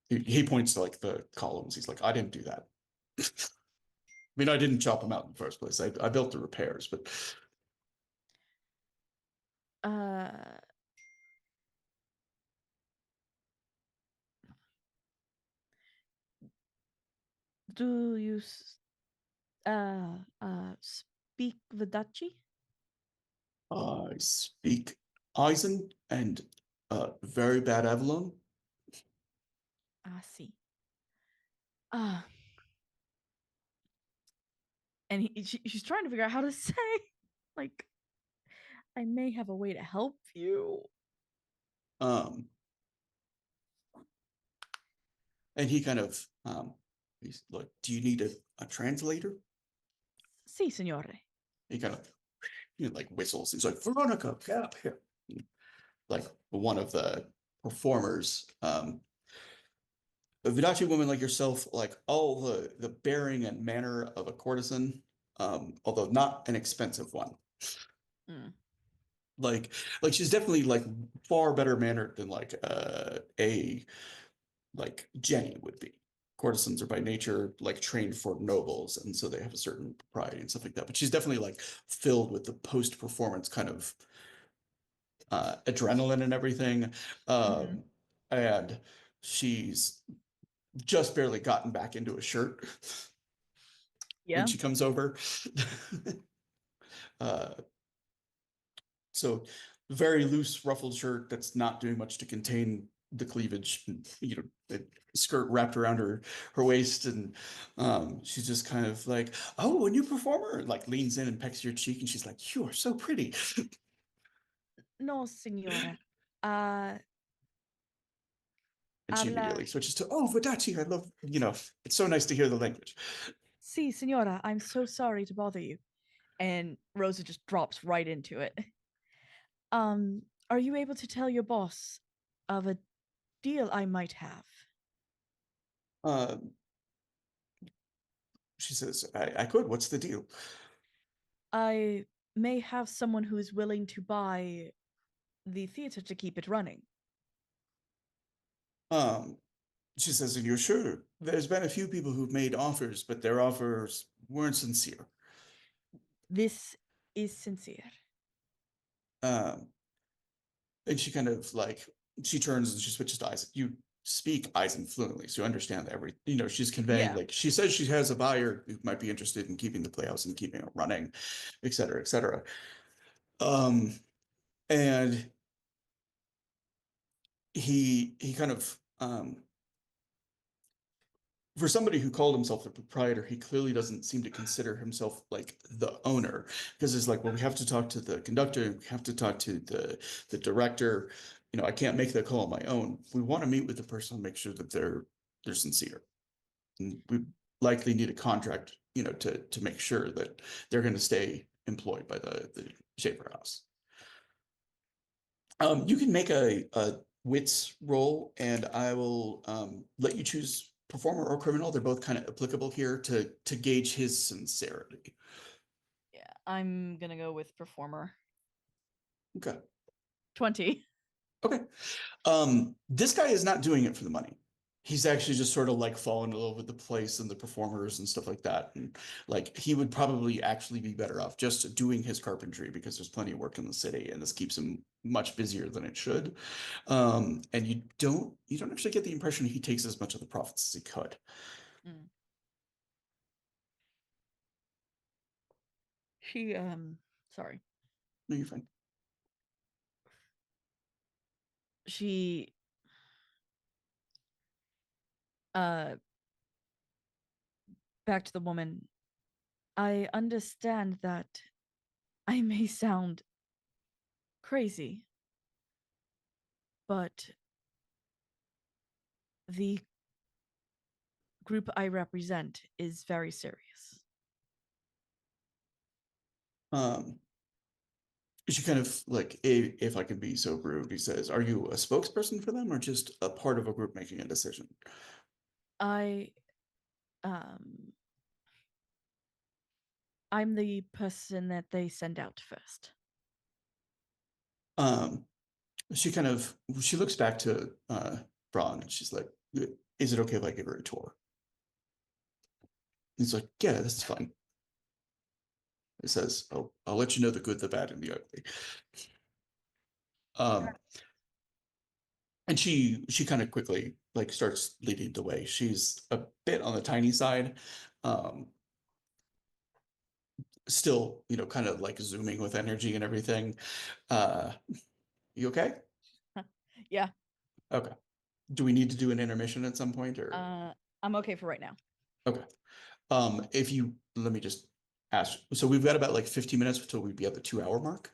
He points to like the columns. He's like, I didn't do that. I mean, I didn't chop them out in the first place. I built the repairs, but Uh, do you speak Vadachi? I speak Eisen and very bad Avalon. I see. Ah, and she's trying to figure out how to say, like, I may have a way to help you. Um, and he kind of he's like, do you need a translator? Si, signore. He kind of like whistles. He's like, Veronica, get up here. Like one of the performers, a Vidachi woman like yourself, like all the bearing and manner of a courtesan, although not an expensive one. Mm. Like like she's definitely like far better mannered than like a like Jenny would be. Courtesans are by nature like trained for nobles, and so they have a certain propriety and stuff like that. But she's definitely like filled with the post-performance kind of adrenaline and everything. Mm-hmm. And she's just barely gotten back into a shirt when Yeah. she comes over. uh, so very loose ruffled shirt that's not doing much to contain the cleavage, the skirt wrapped around her waist, and she's just kind of like, oh, a new performer, like leans in and pecks your cheek, and she's like, you are so pretty. No, signora. Uh, And she habla. immediately switches to, oh, Vadachi, I love, it's so nice to hear the language. Si, signora. I'm so sorry to bother you. And Rosa just drops right into it. Are you able to tell your boss of a deal I might have? Um, she says, I could, what's the deal? I may have someone who is willing to buy the theater to keep it running. Um, she says, and you're sure? There's been a few people who've made offers, but their offers weren't sincere. This is sincere. Um, and she kind of like she turns and she switches to Eisen. You speak Eisen fluently, so you understand every. She's conveying Yeah. like she says she has a buyer who might be interested in keeping the playhouse and keeping it running, et cetera, et cetera. And he kind of for somebody who called himself the proprietor, he clearly doesn't seem to consider himself like the owner because it's like, well, we have to talk to the conductor, we have to talk to the director. I can't make that call on my own. We want to meet with the person and make sure that they're sincere. And we likely need a contract, to make sure that they're going to stay employed by the Schaefer House. You can make a wits roll, and I will let you choose performer or criminal. They're both kind of applicable here to gauge his sincerity. Yeah. I'm gonna go with performer. Okay. 20. Okay. This guy is not doing it for the money. he's actually just sort of like fallen in love with the place and the performers and stuff like that. And like he would probably actually be better off just doing his carpentry because there's plenty of work in the city and this keeps him much busier than it should. And you don't actually get the impression he takes as much of the profits as he could. Mm. She sorry. No, you're fine. She uh back to the woman. I understand that I may sound crazy, but the group I represent is very serious. Um, she kind of like, if I can be so rude, he says, "Are you a spokesperson for them or just a part of a group making a decision?" I um I'm the person that they send out first. Um, she looks back to Braun and she's like, "Is it okay if I give her a tour?" He's like, "Yeah, that's fine." It says, "Oh, I'll let you know the good, the bad, and the ugly." Um, and she kind of quickly like starts leading the way. She's a bit on the tiny side, um, still, kind of like zooming with energy and everything. Uh, you okay? Yeah. Okay. Do we need to do an intermission at some point or? I'm okay for right now. Okay. If you let me just ask. So we've got about like 15 minutes until we'd be at the 2 hour mark.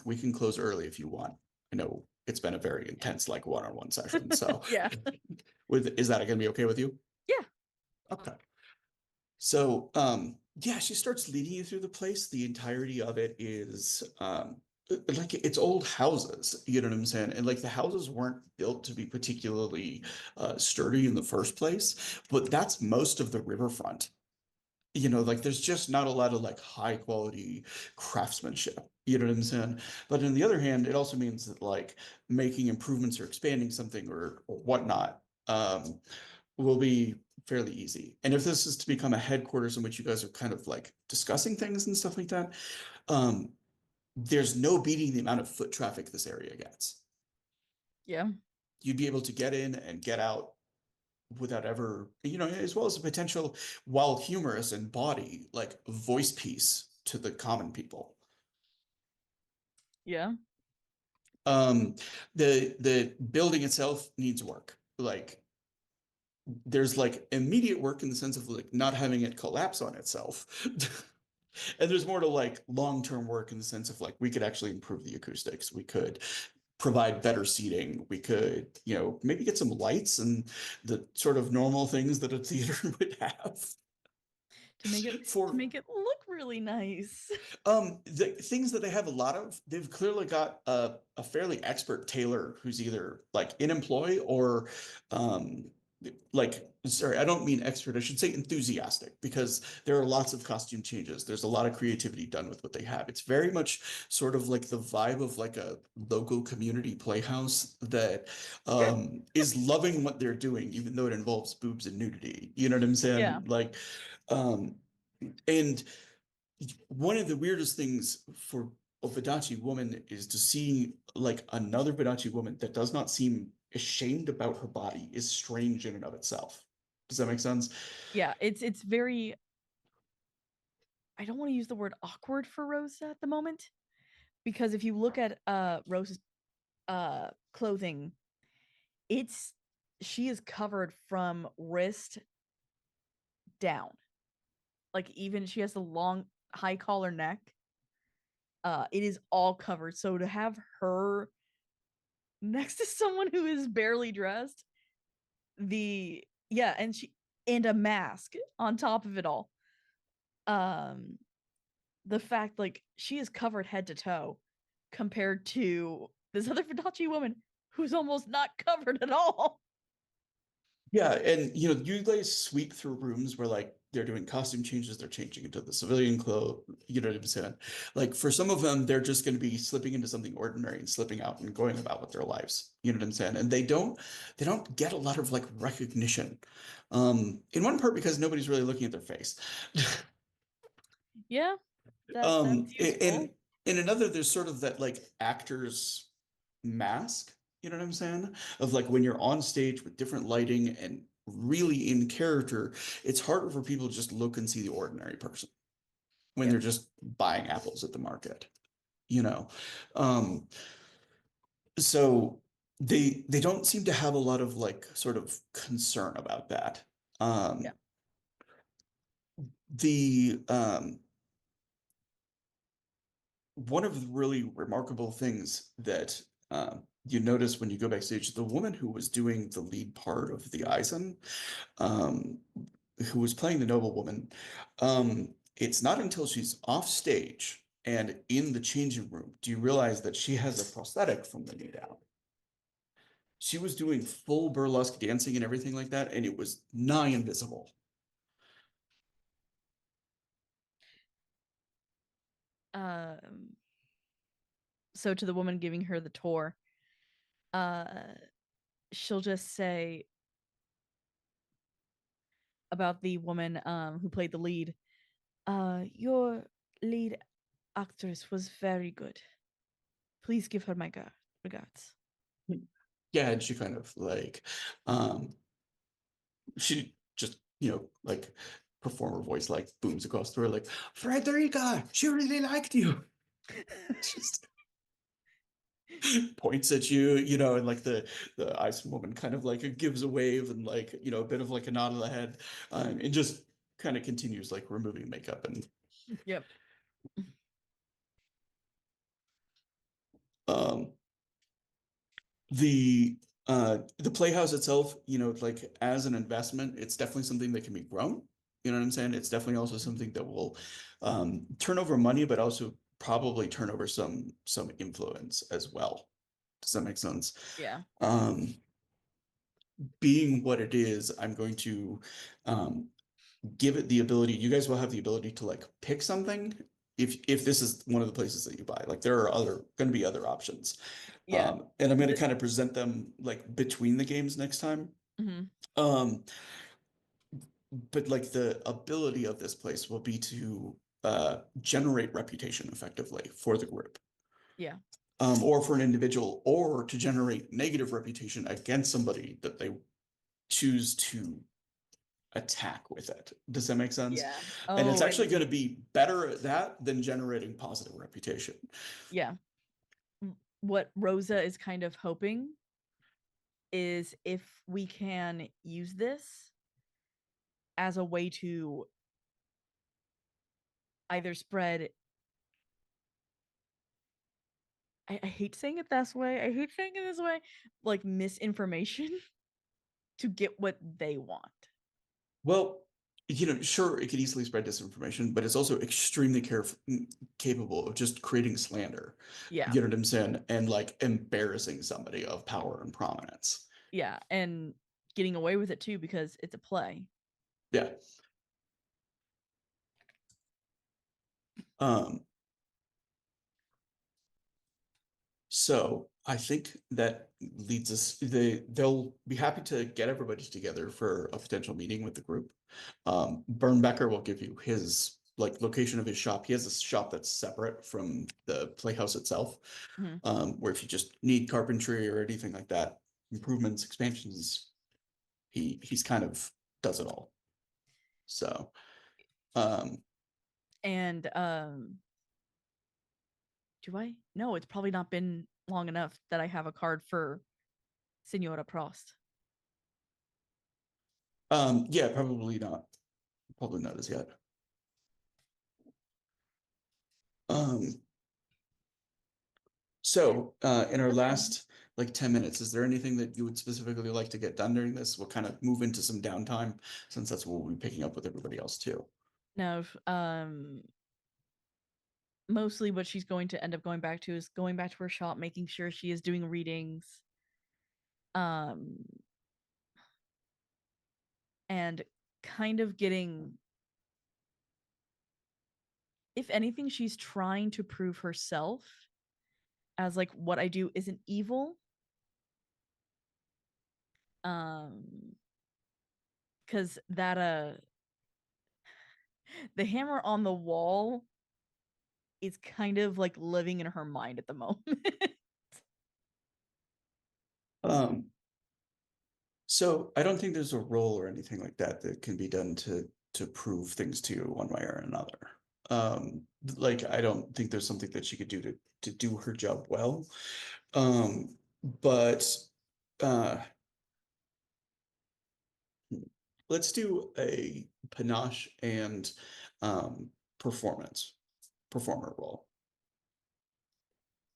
We can close early if you want. I know it's been a very intense like one-on-one session. So Yeah. is that gonna be okay with you? Yeah. Okay. So yeah, she starts leading you through the place. The entirety of it is like it's old houses, you know what I'm saying? And like the houses weren't built to be particularly sturdy in the first place, but that's most of the riverfront. Like there's just not a lot of like high quality craftsmanship. You know what I'm saying? But on the other hand, it also means that like making improvements or expanding something or whatnot will be fairly easy. And if this is to become a headquarters in which you guys are kind of like discussing things and stuff like that, um, there's no beating the amount of foot traffic this area gets. Yeah. You'd be able to get in and get out without ever, as well as a potential, while humorous and body, like voice piece to the common people. Yeah. Um, the building itself needs work. Like there's like immediate work in the sense of like not having it collapse on itself. And there's more to like long-term work in the sense of like we could actually improve the acoustics. We could provide better seating. We could, maybe get some lights and the sort of normal things that a theater would have. To make it For look really nice. the things that they have a lot of, they've clearly got a fairly expert tailor who's either like in employ or um like, sorry, I don't mean expert, I should say enthusiastic, because there are lots of costume changes. There's a lot of creativity done with what they have. It's very much sort of like the vibe of like a local community playhouse that is loving what they're doing, even though it involves boobs and nudity. You know what I'm Yeah. saying? Like, um, and one of the weirdest things for a Vedachi woman is to see like another Vedachi woman that does not seem ashamed about her body is strange in and of itself. Does that make sense? Yeah. It's very, I don't want to use the word awkward for Rosa at the moment, because if you look at Rosa's clothing, it's she is covered from wrist down. Like even she has a long high collar neck. It is all covered. So to have her next to someone who is barely dressed, the yeah, and a mask on top of it all. Um the fact like she is covered head to toe compared to this other Fadachi woman who's almost not covered at all. Yeah, and you guys sweep through rooms where like they're doing costume changes, they're changing into the civilian clothes, you know what I'm saying? Like for some of them, they're just going to be slipping into something ordinary and slipping out and going about with their lives. You know what I'm saying? And they don't get a lot of like recognition. In one part because nobody's really looking at their face. Yeah, that's useful. In another, there's sort of that like actor's mask, you know what I'm saying? Of like when you're on stage with different lighting and really in character, it's harder for people to just look and see the ordinary person when Yep. they're just buying apples at the market, you know? Um, so they don't seem to have a lot of like sort of concern about that. Yeah. Um, the one of the really remarkable things that you notice when you go backstage, the woman who was doing the lead part of the Eisen, um, who was playing the noblewoman, it's not until she's off stage and in the changing room do you realize that she has a prosthetic from the knee down. She was doing full burlesque dancing and everything like that, and it was nigh invisible. Um, so to the woman giving her the tour, uh, she'll just say about the woman who played the lead, your lead actress was very good. Please give her my regards. Yeah, and she kind of like she just, like performer voice like booms across through her like, Frederica, she really liked you. Just points at you, and like the ice woman kind of like gives a wave and like, a bit of like a nod of the head, and just kind of continues like removing makeup and Yep. um the playhouse itself, like as an investment, it's definitely something that can be grown. You know what I'm saying? It's definitely also something that will turn over money, but also probably turn over some influence as well. Does that make sense? Yeah. Um, being what it is, I'm going to um, give it the ability. You guys will have the ability to like pick something if this is one of the places that you buy. Like there are other going to be other options. Yeah. And I'm going to kind of present them like between the games next time. Hmm. Um, but like the ability of this place will be to generate reputation effectively for the group, Yeah. or for an individual, or to generate negative reputation against somebody that they choose to attack with it. Does that make sense? Yeah. And it's Oh, actually going to be better at that than generating positive reputation. yeah. What Rosa is kind of hoping is if we can use this as a way to either spread, I hate saying it this way. I hate saying it this way, like misinformation to get what they want. Well, sure, it could easily spread disinformation, but it's also extremely capable of just creating slander. Yeah. You know what I'm saying? And like embarrassing somebody of power and prominence. Yeah. And getting away with it too because it's a play. Yeah. Um, So I think that leads us, they'll be happy to get everybody together for a potential meeting with the group. Bernbecker will give you his like location of his shop. He has a shop that's separate from the playhouse itself, Mhm. where if you just need carpentry or anything like that, improvements, expansions, he's kind of does it all. So um And do I? No, it's probably not been long enough that I have a card for Senora Prost. yeah, probably not as yet. Um So, in our Okay. last like 10 minutes, is there anything that you would specifically like to get done during this? We'll kind of move into some downtime since that's what we'll be picking up with everybody else too. No, mostly what she's going to end up going back to is going back to her shop, making sure she is doing readings. Um, and kind of getting, if anything, she's trying to prove herself as like what I do isn't evil. Because that the hammer on the wall is kind of like living in her mind at the moment. So I don't think there's a role or anything like that that can be done to prove things to you one way or another. Like I don't think there's something that she could do to do her job well. But let's do a panache and performer role.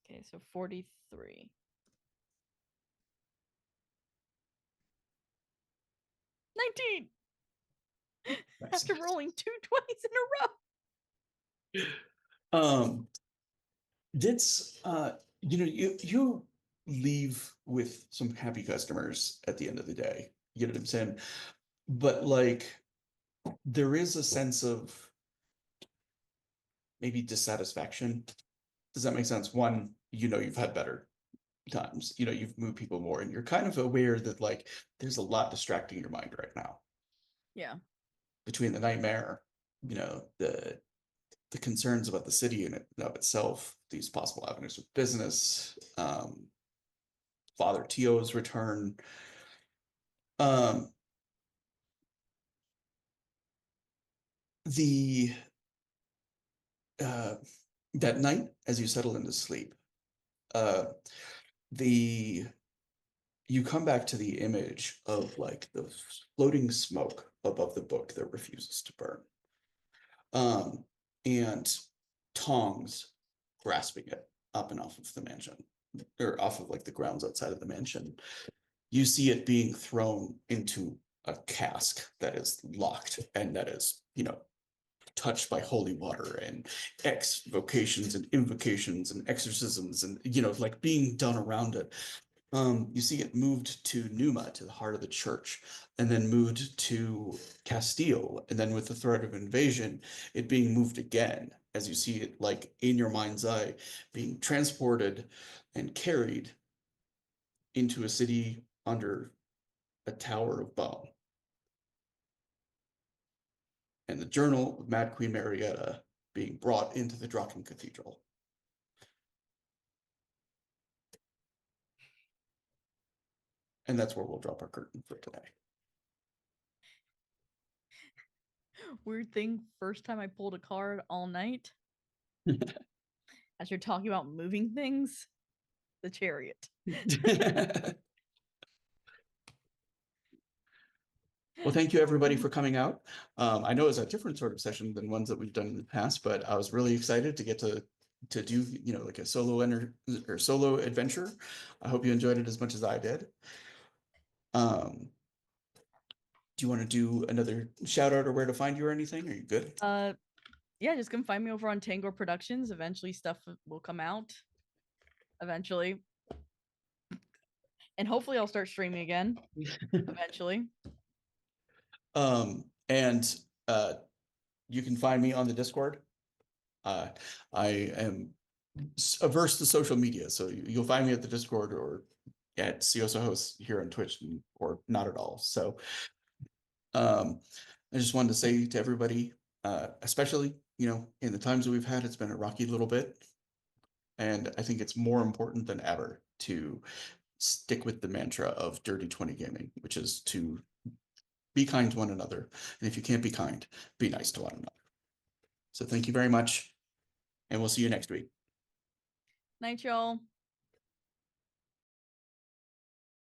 Okay, so 43. 19. Nice. After rolling 2 20s in a row. That's you leave with some happy customers at the end of the day. You know what I'm saying? But like there is a sense of maybe dissatisfaction. Does that make sense? One, you've had better times. You've moved people more, and you're kind of aware that like there's a lot distracting your mind right now. Yeah. Between the nightmare, the concerns about the city in and of itself, these possible avenues of business, Father Tio's return. The that night as you settle into sleep, the you come back to the image of like the floating smoke above the book that refuses to burn. And tongs grasping it up and off of the mansion, or off of like the grounds outside of the mansion. You see it being thrown into a cask that is locked and that is, touched by holy water and vocations and invocations and exorcisms and, like being done around it. You see it moved to Numa, to the heart of the church, and then moved to Castile, and then with the threat of invasion, it being moved again, as you see it like in your mind's eye, being transported and carried into a city under a tower of bone. And the journal of Mad Queen Marietta being brought into the Draken Cathedral. And that's where we'll drop our curtain for today. Weird thing, first time I pulled a card all night. As you're talking about moving things, the Chariot. Well, thank you everybody for coming out. I know it's a different sort of session than ones that we've done in the past, but I was really excited to get to do, like a solo adventure. I hope you enjoyed it as much as I did. Do you want to do another shout out or where to find you or anything? Are you good? Yeah, just come find me over on Tangor Productions. Eventually stuff will come out. Eventually. And hopefully I'll start streaming again. Eventually. And you can find me on the Discord. I am averse to social media, so you'll find me at the Discord or at Ciosa Host here on Twitch, or not at all. So I just wanted to say to everybody, especially, in the times that we've had, it's been a rocky little bit. And I think it's more important than ever to stick with the mantra of Dirty 20 Gaming, which is to be kind to one another. And if you can't be kind, be nice to one another. So thank you very much. And we'll see you next week. Night, y'all.